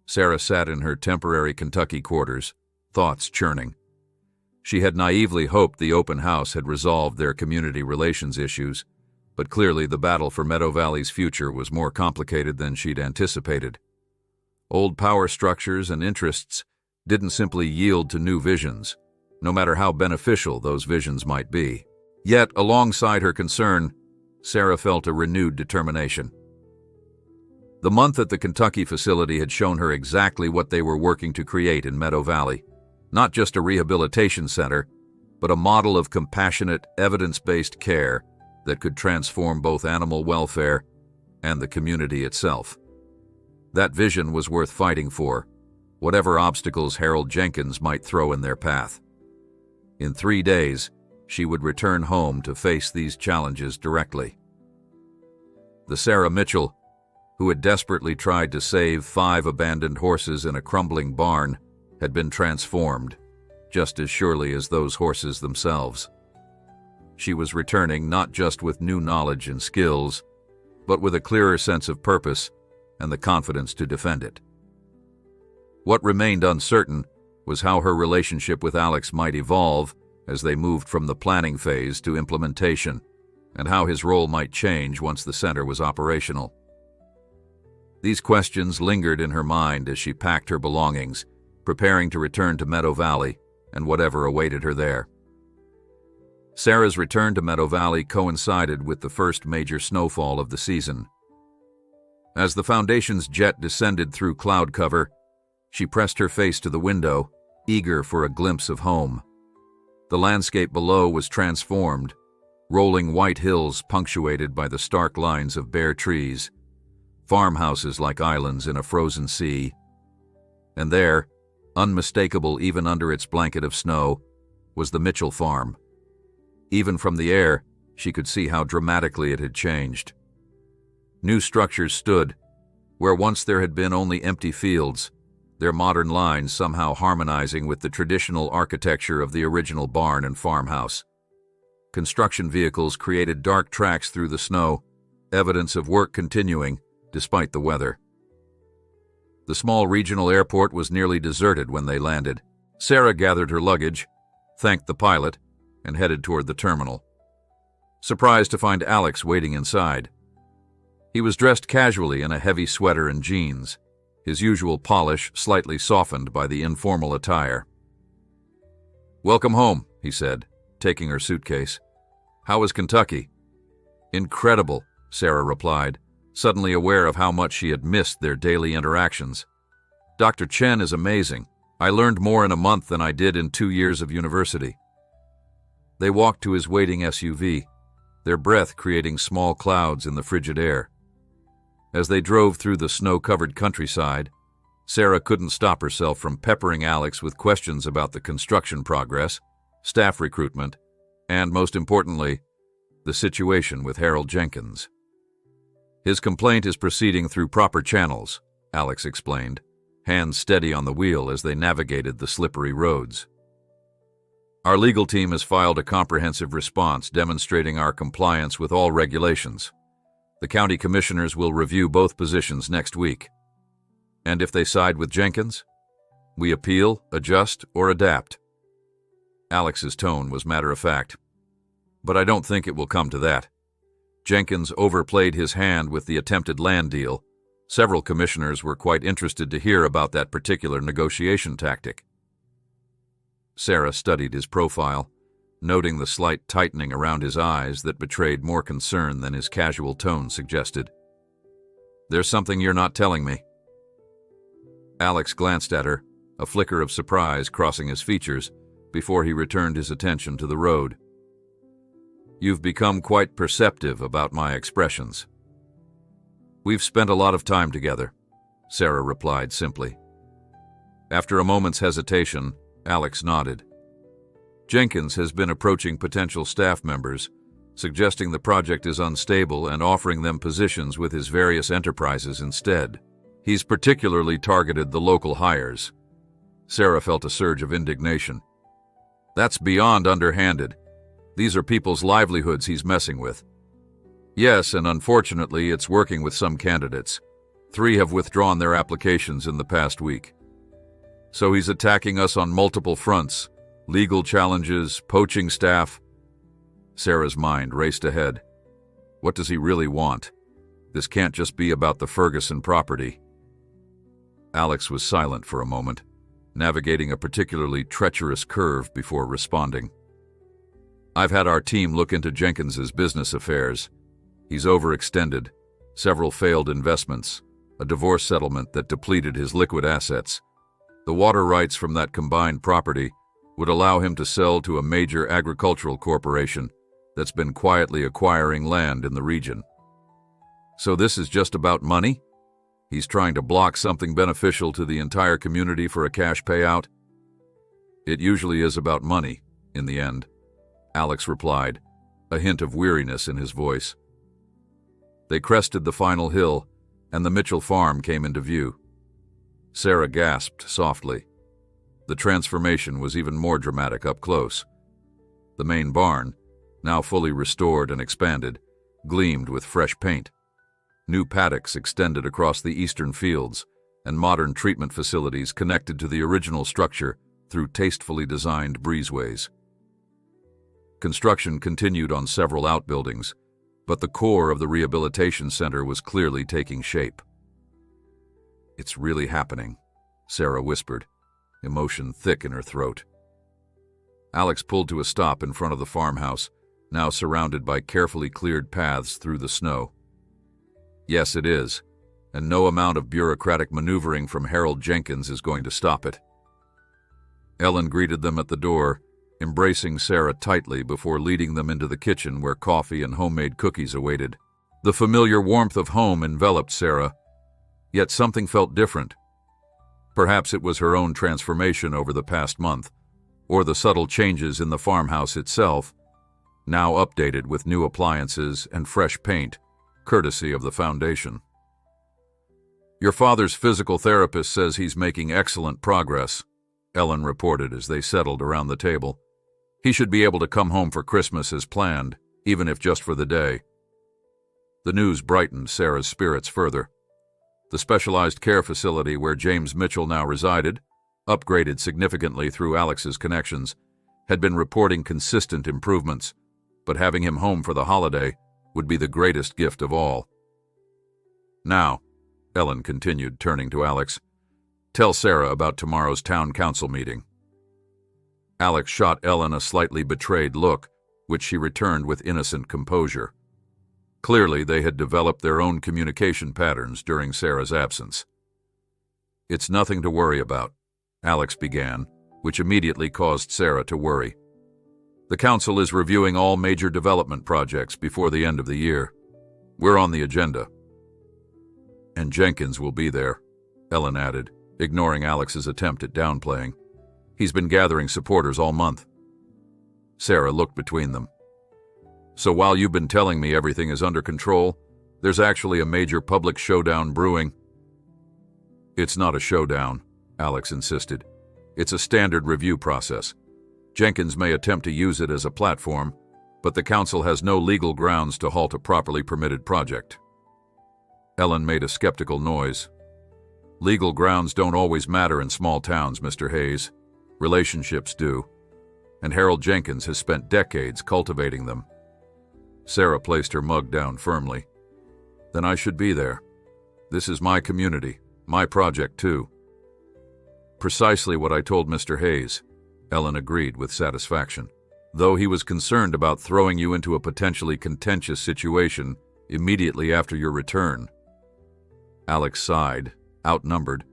Sarah sat in her temporary Kentucky quarters, thoughts churning. She had naively hoped the open house had resolved their community relations issues, but clearly the battle for Meadow Valley's future was more complicated than she'd anticipated. Old power structures and interests didn't simply yield to new visions, no matter how beneficial those visions might be. Yet, alongside her concern, Sarah felt a renewed determination. The month at the Kentucky facility had shown her exactly what they were working to create in Meadow Valley. Not just a rehabilitation center, but a model of compassionate, evidence-based care that could transform both animal welfare and the community itself. That vision was worth fighting for, whatever obstacles Harold Jenkins might throw in their path. In 3 days, she would return home to face these challenges directly. The Sarah Mitchell, who had desperately tried to save 5 abandoned horses in a crumbling barn, had been transformed, just as surely as those horses themselves. She was returning not just with new knowledge and skills, but with a clearer sense of purpose and the confidence to defend it. What remained uncertain was how her relationship with Alex might evolve as they moved from the planning phase to implementation, and how his role might change once the center was operational. These questions lingered in her mind as she packed her belongings, preparing to return to Meadow Valley and whatever awaited her there. Sarah's return to Meadow Valley coincided with the first major snowfall of the season. As the foundation's jet descended through cloud cover, she pressed her face to the window, eager for a glimpse of home. The landscape below was transformed, rolling white hills punctuated by the stark lines of bare trees, farmhouses like islands in a frozen sea. And there, unmistakable even under its blanket of snow, was the Mitchell farm. Even from the air, she could see how dramatically it had changed. New structures stood, where once there had been only empty fields, their modern lines somehow harmonizing with the traditional architecture of the original barn and farmhouse. Construction vehicles created dark tracks through the snow, evidence of work continuing despite the weather. The small regional airport was nearly deserted when they landed. Sarah gathered her luggage, thanked the pilot, and headed toward the terminal. surprised to find Alex waiting inside. He was dressed casually in a heavy sweater and jeans, his usual polish slightly softened by the informal attire. "Welcome home," he said, taking her suitcase. "How was Kentucky?" "Incredible," Sarah replied, suddenly aware of how much she had missed their daily interactions. "Dr. Chen is amazing. I learned more in a month than I did in 2 years of university." They walked to his waiting SUV, their breath creating small clouds in the frigid air. As they drove through the snow-covered countryside, Sarah couldn't stop herself from peppering Alex with questions about the construction progress, staff recruitment, and, most importantly, the situation with Harold Jenkins. "His complaint is proceeding through proper channels," Alex explained, hands steady on the wheel as they navigated the slippery roads. "Our legal team has filed a comprehensive response demonstrating our compliance with all regulations. The county commissioners will review both positions next week. And if they side with Jenkins, we appeal, adjust, or adapt." Alex's tone was matter-of-fact. "But I don't think it will come to that. Jenkins overplayed his hand with the attempted land deal. Several commissioners were quite interested to hear about that particular negotiation tactic." Sarah studied his profile, noting the slight tightening around his eyes that betrayed more concern than his casual tone suggested. "There's something you're not telling me." Alex glanced at her, a flicker of surprise crossing his features, before he returned his attention to the road. "You've become quite perceptive about my expressions." "We've spent a lot of time together," Sarah replied simply. After a moment's hesitation, Alex nodded. "Jenkins has been approaching potential staff members, suggesting the project is unstable and offering them positions with his various enterprises instead. He's particularly targeted the local hires." Sarah felt a surge of indignation. "That's beyond underhanded. These are people's livelihoods he's messing with." "Yes, and unfortunately it's working with some candidates. 3 have withdrawn their applications in the past week. So he's attacking us on multiple fronts. Legal challenges, poaching staff." Sarah's mind raced ahead. What does he really want? This can't just be about the Ferguson property. Alex was silent for a moment, navigating a particularly treacherous curve before responding. "I've had our team look into Jenkins's business affairs. He's overextended, several failed investments, a divorce settlement that depleted his liquid assets. The water rights from that combined property would allow him to sell to a major agricultural corporation that's been quietly acquiring land in the region. So this is just about money? He's trying to block something beneficial to the entire community for a cash payout?" "It usually is about money, in the end," Alex replied, a hint of weariness in his voice. They crested the final hill, and the Mitchell farm came into view. Sarah gasped softly. The transformation was even more dramatic up close. The main barn, now fully restored and expanded, gleamed with fresh paint. New paddocks extended across the eastern fields, and modern treatment facilities connected to the original structure through tastefully designed breezeways. Construction continued on several outbuildings, but the core of the rehabilitation center was clearly taking shape. "It's really happening," Sarah whispered, emotion thick in her throat. Alex pulled to a stop in front of the farmhouse, now surrounded by carefully cleared paths through the snow. "Yes, it is, and no amount of bureaucratic maneuvering from Harold Jenkins is going to stop it." Ellen greeted them at the door, embracing Sarah tightly before leading them into the kitchen where coffee and homemade cookies awaited. The familiar warmth of home enveloped Sarah, yet something felt different. Perhaps it was her own transformation over the past month, or the subtle changes in the farmhouse itself, now updated with new appliances and fresh paint, courtesy of the foundation. "Your father's physical therapist says he's making excellent progress," Ellen reported as they settled around the table. "He should be able to come home for Christmas as planned, even if just for the day." The news brightened Sarah's spirits further. The specialized care facility where James Mitchell now resided, upgraded significantly through Alex's connections, had been reporting consistent improvements, but having him home for the holiday would be the greatest gift of all. "Now," Ellen continued, turning to Alex, "tell Sarah about tomorrow's town council meeting." Alex shot Ellen a slightly betrayed look, which she returned with innocent composure. Clearly, they had developed their own communication patterns during Sarah's absence. "It's nothing to worry about," Alex began, which immediately caused Sarah to worry. "The council is reviewing all major development projects before the end of the year. We're on the agenda." "And Jenkins will be there," Ellen added, ignoring Alex's attempt at downplaying. "He's been gathering supporters all month." Sarah looked between them. "So while you've been telling me everything is under control, there's actually a major public showdown brewing?" "It's not a showdown," Alex insisted. "It's a standard review process. Jenkins may attempt to use it as a platform, but the council has no legal grounds to halt a properly permitted project." Ellen made a skeptical noise. "Legal grounds don't always matter in small towns, Mr. Hayes. Relationships do. And Harold Jenkins has spent decades cultivating them." Sarah placed her mug down firmly. "Then I should be there. This is my community, my project too." "Precisely what I told Mr. Hayes," Ellen agreed with satisfaction, "though he was concerned about throwing you into a potentially contentious situation immediately after your return." Alex sighed, outnumbered.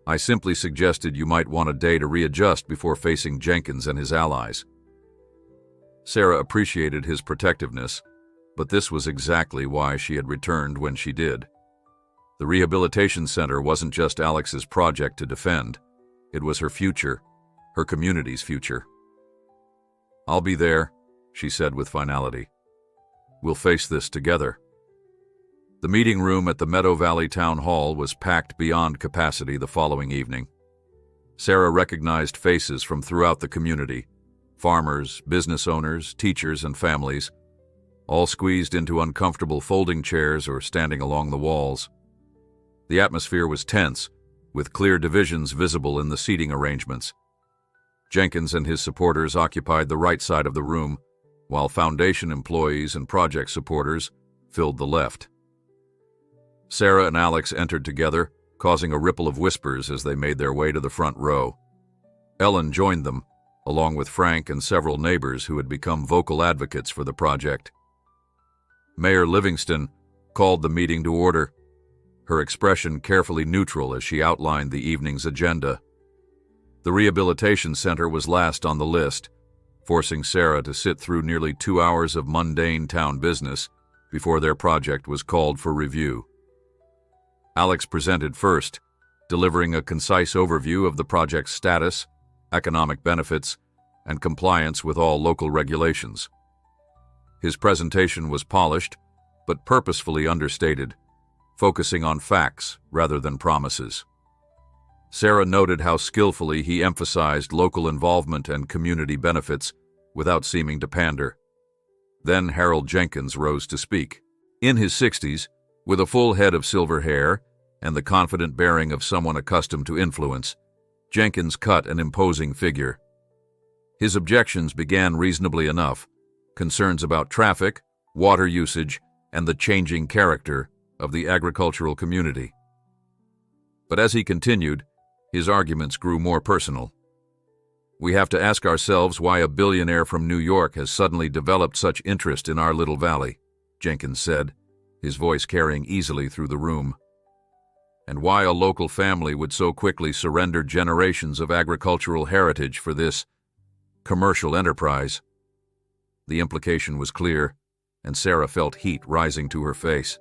"I simply suggested you might want a day to readjust before facing Jenkins and his allies." Sarah appreciated his protectiveness, but this was exactly why she had returned when she did. The rehabilitation center wasn't just Alex's project to defend. It was her future, her community's future. "I'll be there," she said with finality. "We'll face this together." The meeting room at the Meadow Valley Town Hall was packed beyond capacity the following evening. Sarah recognized faces from throughout the community: farmers, business owners, teachers, and families, all squeezed into uncomfortable folding chairs or standing along the walls. The atmosphere was tense, with clear divisions visible in the seating arrangements. Jenkins and his supporters occupied the right side of the room, while Foundation employees and project supporters filled the left. Sarah and Alex entered together, causing a ripple of whispers as they made their way to the front row. Ellen joined them, along with Frank and several neighbors who had become vocal advocates for the project. Mayor Livingston called the meeting to order, her expression carefully neutral as she outlined the evening's agenda. The rehabilitation center was last on the list, forcing Sarah to sit through nearly 2 hours of mundane town business before their project was called for review. Alex presented first, delivering a concise overview of the project's status, economic benefits, and compliance with all local regulations. His presentation was polished, but purposefully understated, focusing on facts rather than promises. Sarah noted how skillfully he emphasized local involvement and community benefits without seeming to pander. Then Harold Jenkins rose to speak. In his 60s, with a full head of silver hair and the confident bearing of someone accustomed to influence, Jenkins cut an imposing figure. His objections began reasonably enough: concerns about traffic, water usage, and the changing character of the agricultural community. But as he continued, his arguments grew more personal. "We have to ask ourselves why a billionaire from New York has suddenly developed such interest in our little valley," Jenkins said, his voice carrying easily through the room. "And why a local family would so quickly surrender generations of agricultural heritage for this commercial enterprise." The implication was clear, and Sarah felt heat rising to her face.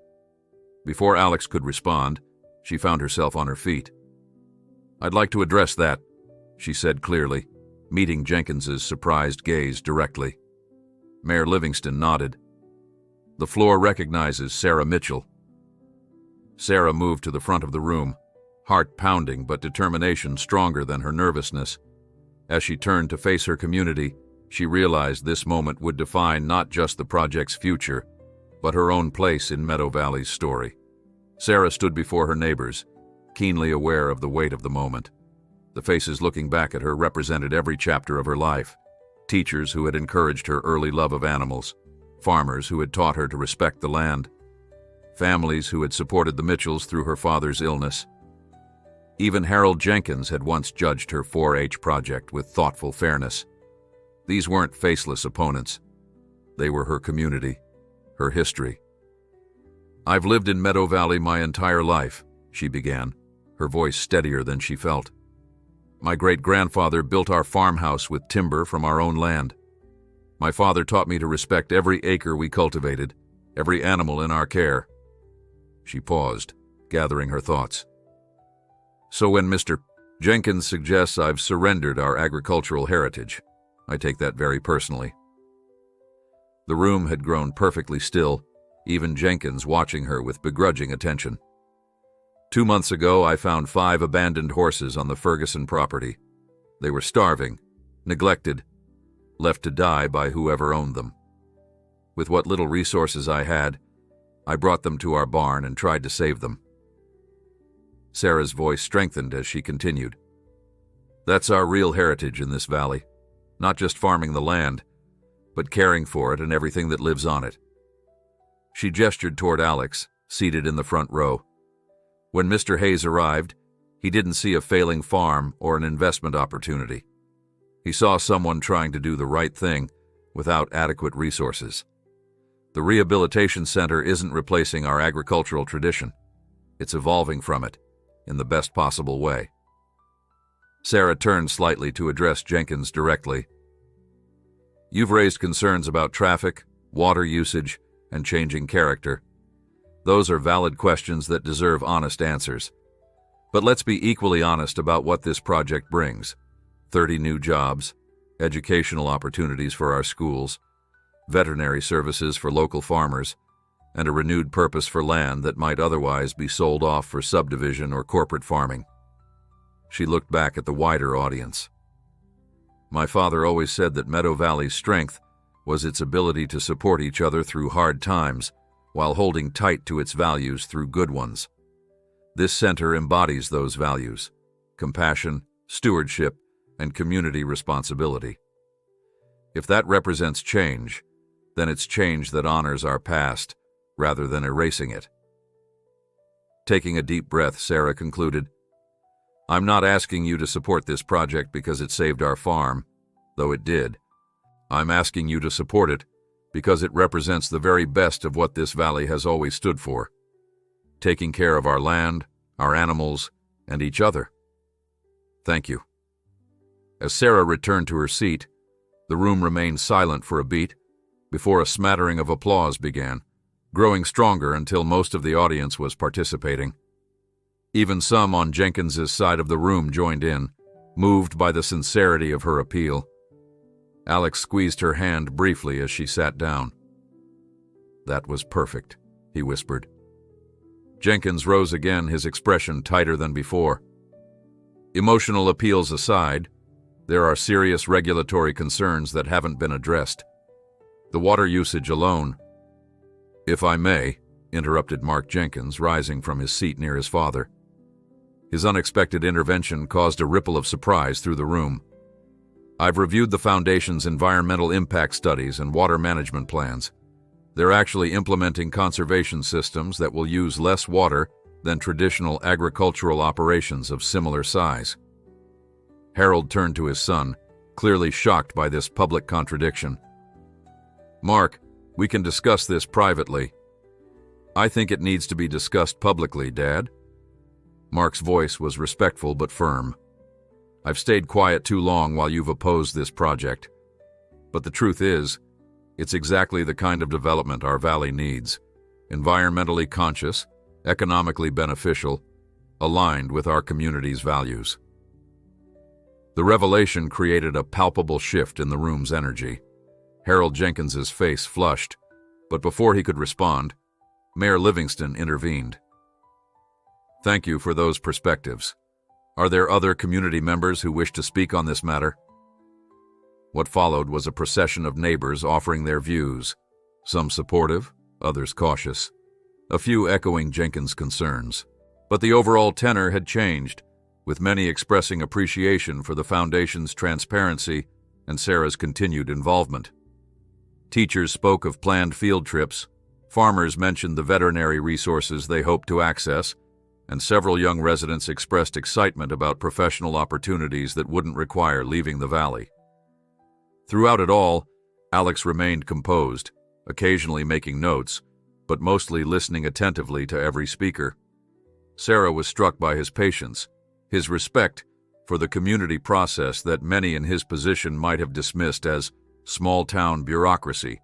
Before Alex could respond, she found herself on her feet. "I'd like to address that," she said clearly, meeting Jenkins's surprised gaze directly. Mayor Livingston nodded. "The floor recognizes Sarah Mitchell." Sarah moved to the front of the room, heart pounding but determination stronger than her nervousness. As she turned to face her community, she realized this moment would define not just the project's future, but her own place in Meadow Valley's story. Sarah stood before her neighbors, keenly aware of the weight of the moment. The faces looking back at her represented every chapter of her life: teachers who had encouraged her early love of animals, farmers who had taught her to respect the land, families who had supported the Mitchells through her father's illness. Even Harold Jenkins had once judged her 4-H project with thoughtful fairness. These weren't faceless opponents. They were her community, her history. "I've lived in Meadow Valley my entire life," she began, her voice steadier than she felt. "My great-grandfather built our farmhouse with timber from our own land. My father taught me to respect every acre we cultivated, every animal in our care." She paused, gathering her thoughts. "So when Mr. Jenkins suggests I've surrendered our agricultural heritage, I take that very personally." The room had grown perfectly still, even Jenkins watching her with begrudging attention. 2 months ago, I found 5 abandoned horses on the Ferguson property. They were starving, neglected, left to die by whoever owned them. With what little resources I had, I brought them to our barn and tried to save them. Sarah's voice strengthened as she continued. "That's our real heritage in this valley, not just farming the land, but caring for it and everything that lives on it." She gestured toward Alex, seated in the front row. When Mr. Hayes arrived, he didn't see a failing farm or an investment opportunity. He saw someone trying to do the right thing without adequate resources. The rehabilitation center isn't replacing our agricultural tradition. It's evolving from it, in the best possible way. Sarah turned slightly to address Jenkins directly. "You've raised concerns about traffic, water usage, and changing character. Those are valid questions that deserve honest answers. But let's be equally honest about what this project brings. 30 new jobs, educational opportunities for our schools, veterinary services for local farmers, and a renewed purpose for land that might otherwise be sold off for subdivision or corporate farming." She looked back at the wider audience. "My father always said that Meadow Valley's strength was its ability to support each other through hard times while holding tight to its values through good ones. This center embodies those values: compassion, stewardship, and community responsibility. If that represents change, then it's change that honors our past rather than erasing it." Taking a deep breath, Sarah concluded, "I'm not asking you to support this project because it saved our farm, though it did. I'm asking you to support it because it represents the very best of what this valley has always stood for: taking care of our land, our animals, and each other. Thank you." As Sarah returned to her seat, the room remained silent for a beat before a smattering of applause began, growing stronger until most of the audience was participating. Even some on Jenkins's side of the room joined in, moved by the sincerity of her appeal. Alex squeezed her hand briefly as she sat down. "That was perfect," he whispered. Jenkins rose again, his expression tighter than before. "Emotional appeals aside, there are serious regulatory concerns that haven't been addressed. The water usage alone—" "If I may," interrupted Mark Jenkins, rising from his seat near his father. His unexpected intervention caused a ripple of surprise through the room. "I've reviewed the Foundation's environmental impact studies and water management plans. They're actually implementing conservation systems that will use less water than traditional agricultural operations of similar size." Harold turned to his son, clearly shocked by this public contradiction. "Mark, we can discuss this privately." "I think it needs to be discussed publicly, Dad." Mark's voice was respectful but firm. "I've stayed quiet too long while you've opposed this project. But the truth is, it's exactly the kind of development our valley needs: environmentally conscious, economically beneficial, aligned with our community's values." The revelation created a palpable shift in the room's energy. Harold Jenkins's face flushed, but before he could respond, Mayor Livingston intervened. "Thank you for those perspectives. Are there other community members who wish to speak on this matter?" What followed was a procession of neighbors offering their views, some supportive, others cautious, a few echoing Jenkins' concerns. But the overall tenor had changed, with many expressing appreciation for the Foundation's transparency and Sarah's continued involvement. Teachers spoke of planned field trips, farmers mentioned the veterinary resources they hoped to access, and several young residents expressed excitement about professional opportunities that wouldn't require leaving the valley. Throughout it all, Alex remained composed, occasionally making notes, but mostly listening attentively to every speaker. Sarah was struck by his patience, his respect for the community process that many in his position might have dismissed as small-town bureaucracy.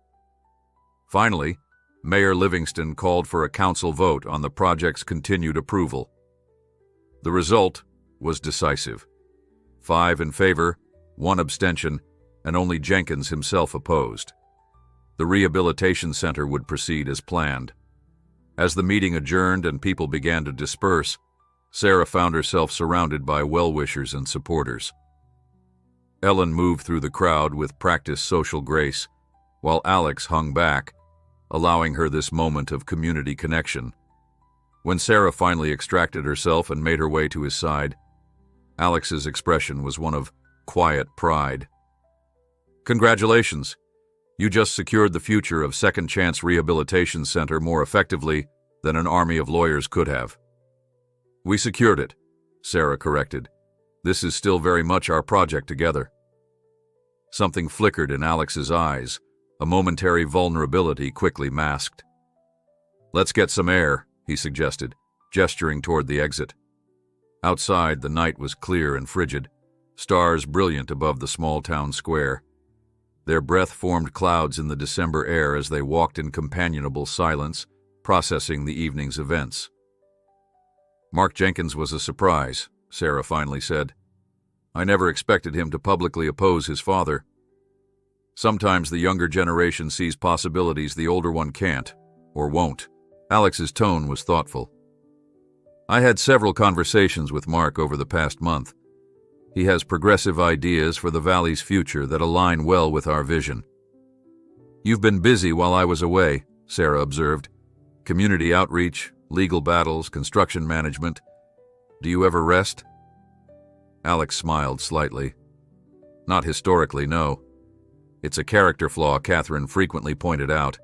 Finally, Mayor Livingston called for a council vote on the project's continued approval. The result was decisive. 5 in favor, 1 abstention, and only Jenkins himself opposed. The rehabilitation center would proceed as planned. As the meeting adjourned and people began to disperse, Sarah found herself surrounded by well-wishers and supporters. Ellen moved through the crowd with practiced social grace, while Alex hung back, allowing her this moment of community connection. When Sarah finally extracted herself and made her way to his side, Alex's expression was one of quiet pride. "Congratulations! You just secured the future of Second Chance Rehabilitation Center more effectively than an army of lawyers could have." "We secured it," Sarah corrected. "This is still very much our project together." Something flickered in Alex's eyes, a momentary vulnerability quickly masked. "Let's get some air," he suggested, gesturing toward the exit. Outside, the night was clear and frigid, stars brilliant above the small town square. Their breath-formed clouds in the December air as they walked in companionable silence, processing the evening's events. "Mark Jenkins was a surprise," Sarah finally said. "I never expected him to publicly oppose his father. Sometimes the younger generation sees possibilities the older one can't, or won't." Alex's tone was thoughtful. "I had several conversations with Mark over the past month. He has progressive ideas for the valley's future that align well with our vision." "You've been busy while I was away," Sarah observed. "Community outreach, legal battles, construction management. Do you ever rest?" Alex smiled slightly. "Not historically, no. It's a character flaw Catherine frequently pointed out."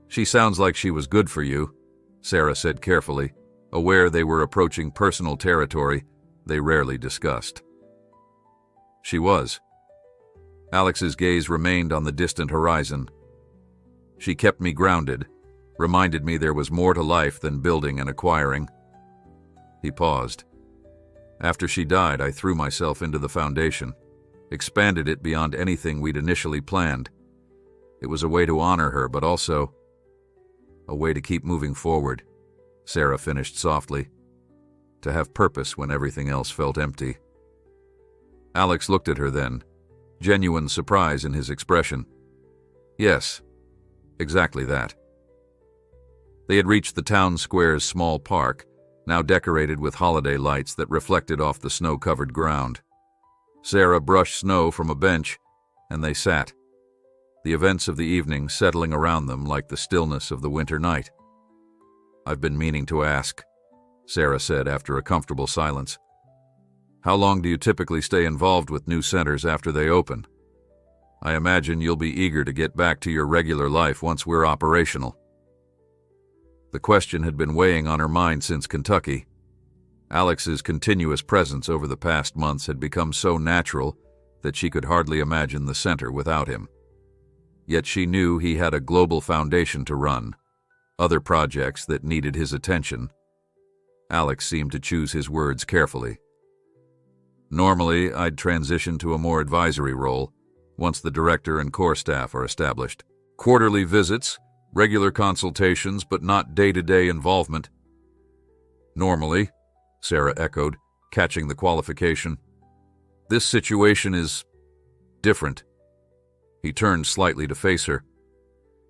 "She sounds like she was good for you," Sarah said carefully, aware they were approaching personal territory they rarely discussed. "She was." Alex's gaze remained on the distant horizon. "She kept me grounded, reminded me there was more to life than building and acquiring." He paused. "After she died, I threw myself into the foundation, expanded it beyond anything we'd initially planned. It was a way to honor her, but also a way to keep moving forward," Sarah finished softly. "To have purpose when everything else felt empty." Alex looked at her then, genuine surprise in his expression. "Yes, exactly that." They had reached the town square's small park, now decorated with holiday lights that reflected off the snow-covered ground. Sarah brushed snow from a bench, and they sat, the events of the evening settling around them like the stillness of the winter night. "I've been meaning to ask," Sarah said after a comfortable silence. "How long do you typically stay involved with new centers after they open? I imagine you'll be eager to get back to your regular life once we're operational." The question had been weighing on her mind since Kentucky. Alex's continuous presence over the past months had become so natural that she could hardly imagine the center without him. Yet she knew he had a global foundation to run, other projects that needed his attention. Alex seemed to choose his words carefully. "Normally, I'd transition to a more advisory role once the director and core staff are established. Quarterly visits, regular consultations, but not day-to-day involvement." "Normally," Sarah echoed, catching the qualification. "This situation is different." He turned slightly to face her.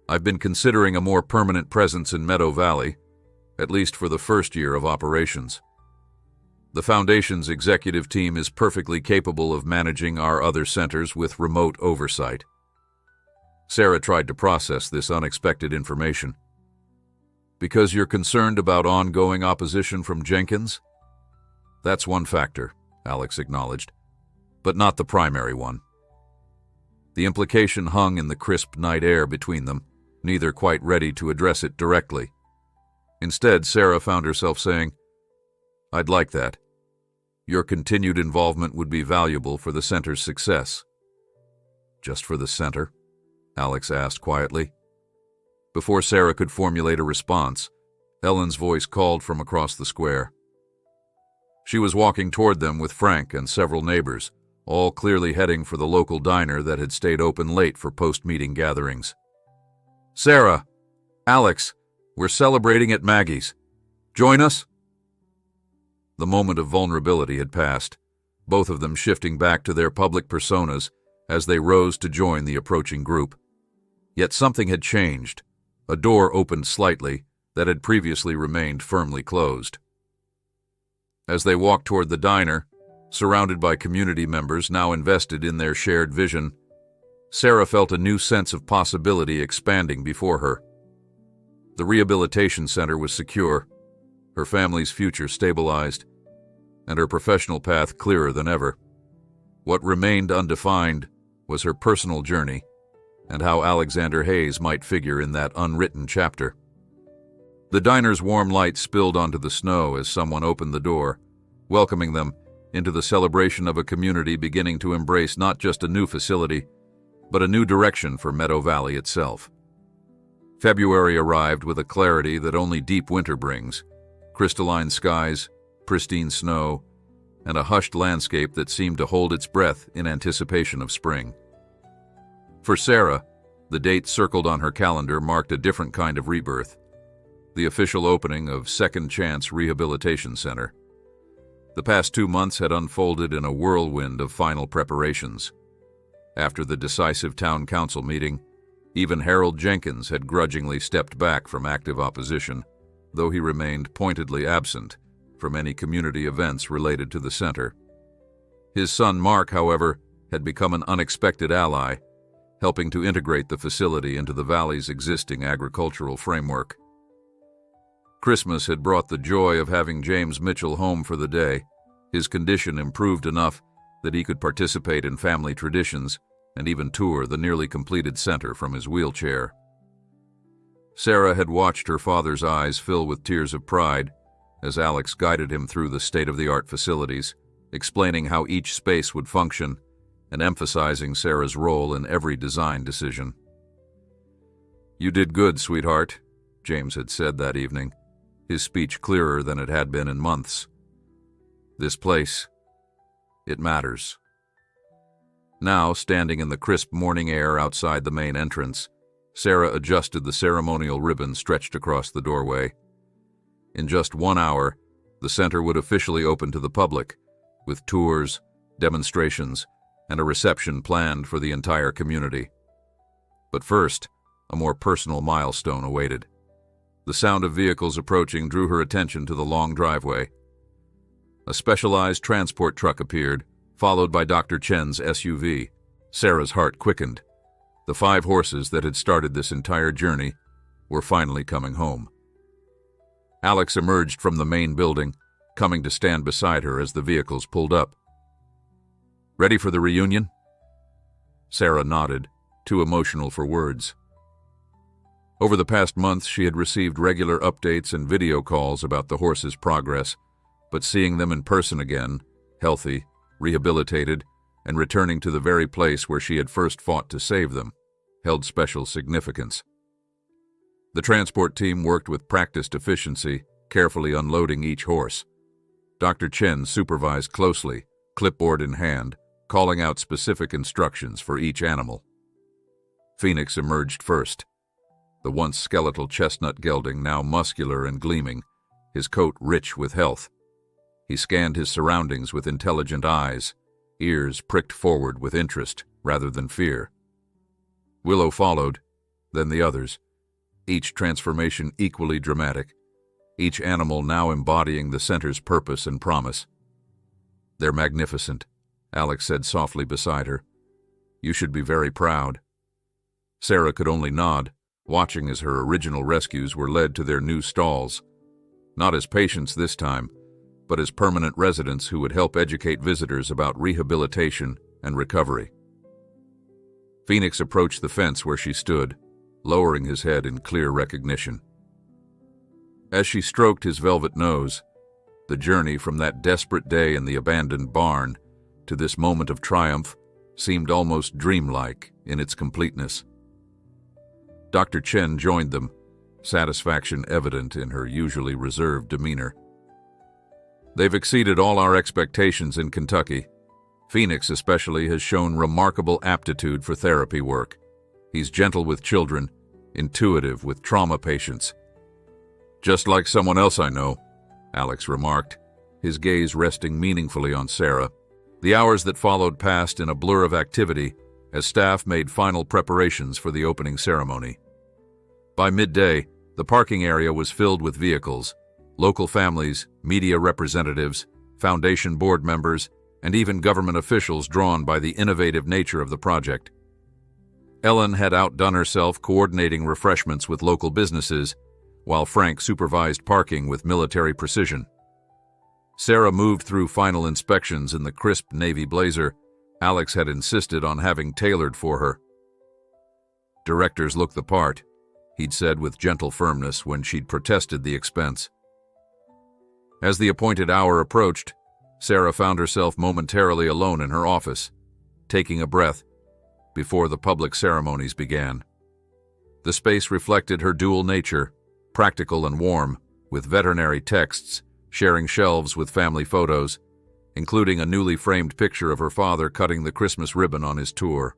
"I've been considering a more permanent presence in Meadow Valley, at least for the first year of operations. The Foundation's executive team is perfectly capable of managing our other centers with remote oversight." Sarah tried to process this unexpected information. "Because you're concerned about ongoing opposition from Jenkins?" "That's one factor," Alex acknowledged, "but not the primary one." The implication hung in the crisp night air between them, neither quite ready to address it directly. Instead, Sarah found herself saying, "I'd like that. Your continued involvement would be valuable for the center's success." "Just for the center?" Alex asked quietly. Before Sarah could formulate a response, Ellen's voice called from across the square. She was walking toward them with Frank and several neighbors, all clearly heading for the local diner that had stayed open late for post-meeting gatherings. "Sarah! Alex! We're celebrating at Maggie's. Join us?" The moment of vulnerability had passed, both of them shifting back to their public personas as they rose to join the approaching group. Yet something had changed. A door opened slightly that had previously remained firmly closed. As they walked toward the diner, surrounded by community members now invested in their shared vision, Sarah felt a new sense of possibility expanding before her. The rehabilitation center was secure, her family's future stabilized, and her professional path clearer than ever. What remained undefined was her personal journey and how Alexander Hayes might figure in that unwritten chapter. The diner's warm light spilled onto the snow as someone opened the door, welcoming them into the celebration of a community beginning to embrace not just a new facility, but a new direction for Meadow Valley itself. February arrived with a clarity that only deep winter brings: crystalline skies, pristine snow, and a hushed landscape that seemed to hold its breath in anticipation of spring. For Sarah, the date circled on her calendar marked a different kind of rebirth: the official opening of Second Chance Rehabilitation Center. The past 2 months had unfolded in a whirlwind of final preparations. After the decisive town council meeting, even Harold Jenkins had grudgingly stepped back from active opposition, though he remained pointedly absent from any community events related to the center. His son Mark, however, had become an unexpected ally, helping to integrate the facility into the valley's existing agricultural framework. Christmas had brought the joy of having James Mitchell home for the day. His condition improved enough that he could participate in family traditions and even tour the nearly completed center from his wheelchair. Sarah had watched her father's eyes fill with tears of pride as Alex guided him through the state-of-the-art facilities, explaining how each space would function and emphasizing Sarah's role in every design decision. "You did good, sweetheart," James had said that evening, his speech clearer than it had been in months. "This place, it matters." Now, standing in the crisp morning air outside the main entrance, Sarah adjusted the ceremonial ribbon stretched across the doorway. In just 1 hour, the center would officially open to the public, with tours, demonstrations, and a reception planned for the entire community. But first, a more personal milestone awaited. The sound of vehicles approaching drew her attention to the long driveway. A specialized transport truck appeared, followed by Dr. Chen's SUV. Sarah's heart quickened. The 5 horses that had started this entire journey were finally coming home. Alex emerged from the main building, coming to stand beside her as the vehicles pulled up. "Ready for the reunion?" Sarah nodded, too emotional for words. Over the past month, she had received regular updates and video calls about the horses' progress, but seeing them in person again, healthy, rehabilitated, and returning to the very place where she had first fought to save them, held special significance. The transport team worked with practiced efficiency, carefully unloading each horse. Dr. Chen supervised closely, clipboard in hand, calling out specific instructions for each animal. Phoenix emerged first. The once skeletal chestnut gelding now muscular and gleaming, his coat rich with health. He scanned his surroundings with intelligent eyes, ears pricked forward with interest rather than fear. Willow followed, then the others, each transformation equally dramatic, each animal now embodying the center's purpose and promise. "They're magnificent," Alex said softly beside her. "You should be very proud." Sarah could only nod, watching as her original rescues were led to their new stalls, not as patients this time, but as permanent residents who would help educate visitors about rehabilitation and recovery. Phoenix approached the fence where she stood, lowering his head in clear recognition. As she stroked his velvet nose, the journey from that desperate day in the abandoned barn to this moment of triumph seemed almost dreamlike in its completeness. Dr. Chen joined them, satisfaction evident in her usually reserved demeanor. "They've exceeded all our expectations in Kentucky. Phoenix especially has shown remarkable aptitude for therapy work. He's gentle with children, intuitive with trauma patients." "Just like someone else I know," Alex remarked, his gaze resting meaningfully on Sarah. The hours that followed passed in a blur of activity as staff made final preparations for the opening ceremony. By midday, the parking area was filled with vehicles, local families, media representatives, foundation board members, and even government officials drawn by the innovative nature of the project. Ellen had outdone herself coordinating refreshments with local businesses, while Frank supervised parking with military precision. Sarah moved through final inspections in the crisp navy blazer Alex had insisted on having tailored for her. "Directors look the part," he'd said with gentle firmness when she'd protested the expense. As the appointed hour approached, Sarah found herself momentarily alone in her office, taking a breath before the public ceremonies began. The space reflected her dual nature, practical and warm, with veterinary texts, sharing shelves with family photos, including a newly framed picture of her father cutting the Christmas ribbon on his tour.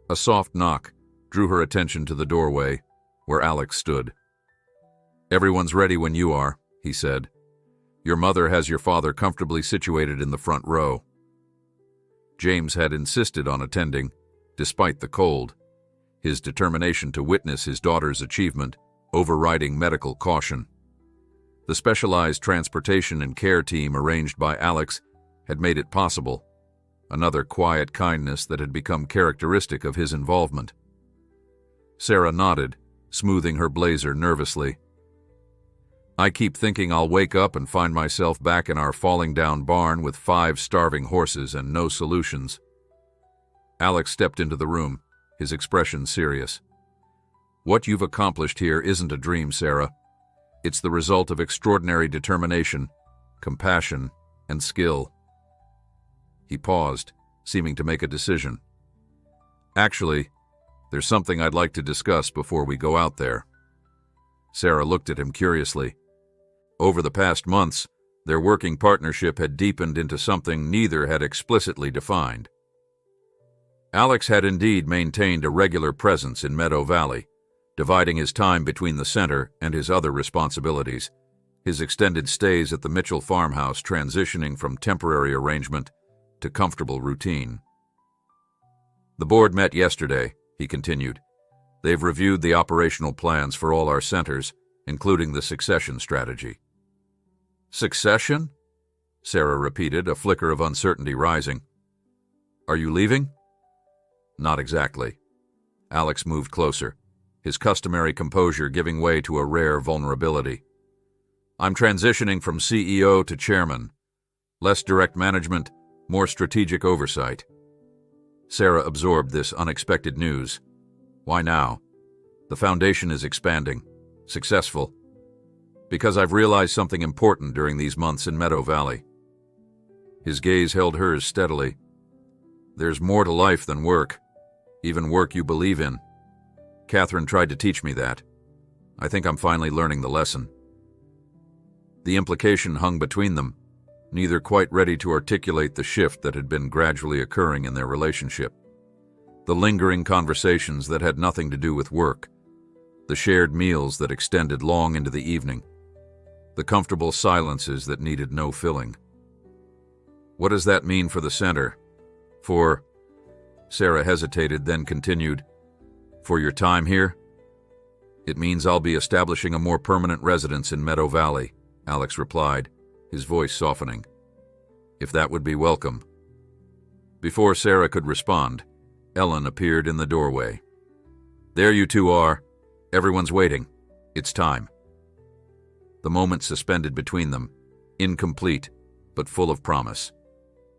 A soft knock drew her attention to the doorway, where Alex stood. "Everyone's ready when you are," he said. "Your mother has your father comfortably situated in the front row." James had insisted on attending, despite the cold, his determination to witness his daughter's achievement, overriding medical caution. The specialized transportation and care team arranged by Alex had made it possible, another quiet kindness that had become characteristic of his involvement. Sarah nodded, smoothing her blazer nervously. "I keep thinking I'll wake up and find myself back in our falling-down barn with 5 starving horses and no solutions." Alex stepped into the room, his expression serious. "What you've accomplished here isn't a dream, Sarah. It's the result of extraordinary determination, compassion, and skill." He paused, seeming to make a decision. "Actually, there's something I'd like to discuss before we go out there." Sarah looked at him curiously. Over the past months, their working partnership had deepened into something neither had explicitly defined. Alex had indeed maintained a regular presence in Meadow Valley, dividing his time between the center and his other responsibilities, his extended stays at the Mitchell farmhouse transitioning from temporary arrangement to comfortable routine. "The board met yesterday," he continued. "They've reviewed the operational plans for all our centers, including the succession strategy." "Succession?" Sarah repeated, a flicker of uncertainty rising. "Are you leaving?" "Not exactly." Alex moved closer, his customary composure giving way to a rare vulnerability. "I'm transitioning from CEO to chairman. Less direct management, more strategic oversight." Sarah absorbed this unexpected news. "Why now?" "The foundation is expanding. Successful. Because I've realized something important during these months in Meadow Valley." His gaze held hers steadily. "There's more to life than work, even work you believe in. Catherine tried to teach me that. I think I'm finally learning the lesson." The implication hung between them, neither quite ready to articulate the shift that had been gradually occurring in their relationship. The lingering conversations that had nothing to do with work, the shared meals that extended long into the evening, the comfortable silences that needed no filling. "What does that mean for the center? For—" Sarah hesitated, then continued, "For your time here?" "It means I'll be establishing a more permanent residence in Meadow Valley," Alex replied, his voice softening. "If that would be welcome." Before Sarah could respond, Ellen appeared in the doorway. "There you two are. Everyone's waiting. It's time." The moment suspended between them, incomplete, but full of promise.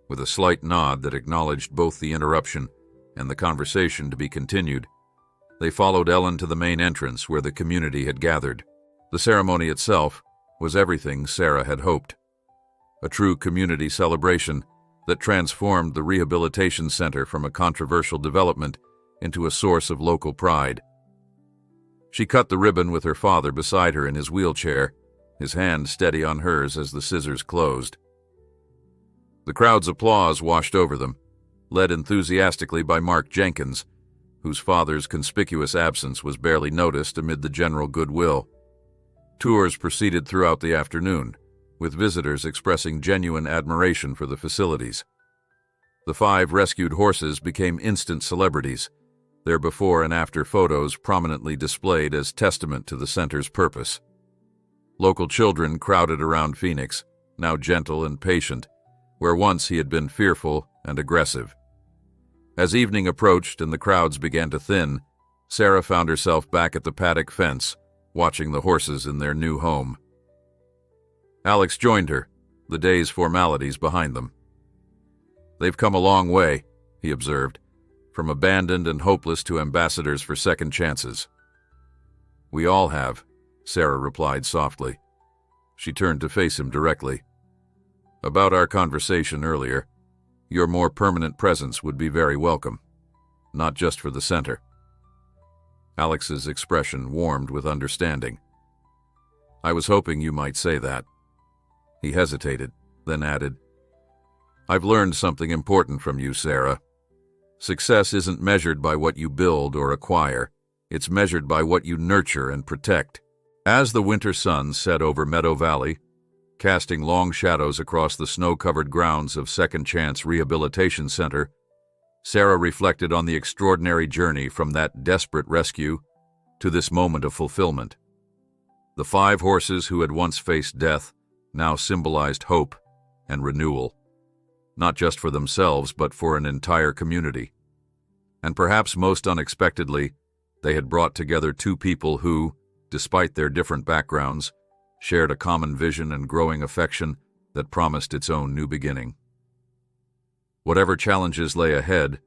With a slight nod that acknowledged both the interruption and the conversation to be continued, they followed Ellen to the main entrance where the community had gathered. The ceremony itself was everything Sarah had hoped. A true community celebration that transformed the rehabilitation center from a controversial development into a source of local pride. She cut the ribbon with her father beside her in his wheelchair, his hand steady on hers as the scissors closed. The crowd's applause washed over them, led enthusiastically by Mark Jenkins, whose father's conspicuous absence was barely noticed amid the general goodwill. Tours proceeded throughout the afternoon, with visitors expressing genuine admiration for the facilities. The 5 rescued horses became instant celebrities, their before and after photos prominently displayed as testament to the center's purpose. Local children crowded around Phoenix, now gentle and patient, where once he had been fearful and aggressive. As evening approached and the crowds began to thin, Sarah found herself back at the paddock fence, watching the horses in their new home. Alex joined her, the day's formalities behind them. "They've come a long way," he observed, "from abandoned and hopeless to ambassadors for second chances." "We all have," Sarah replied softly. She turned to face him directly. "About our conversation earlier, your more permanent presence would be very welcome, not just for the center." Alex's expression warmed with understanding. "I was hoping you might say that." He hesitated, then added, "I've learned something important from you, Sarah. Success isn't measured by what you build or acquire. It's measured by what you nurture and protect." As the winter sun set over Meadow Valley, casting long shadows across the snow-covered grounds of Second Chance Rehabilitation Center, Sarah reflected on the extraordinary journey from that desperate rescue to this moment of fulfillment. The 5 horses who had once faced death now symbolized hope and renewal, not just for themselves but for an entire community. And perhaps most unexpectedly, they had brought together 2 people who, despite their different backgrounds, shared a common vision and growing affection that promised its own new beginning. Whatever challenges lay ahead,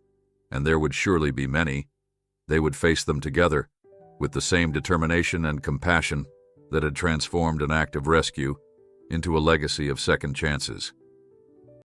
and there would surely be many, they would face them together, with the same determination and compassion that had transformed an act of rescue into a legacy of second chances.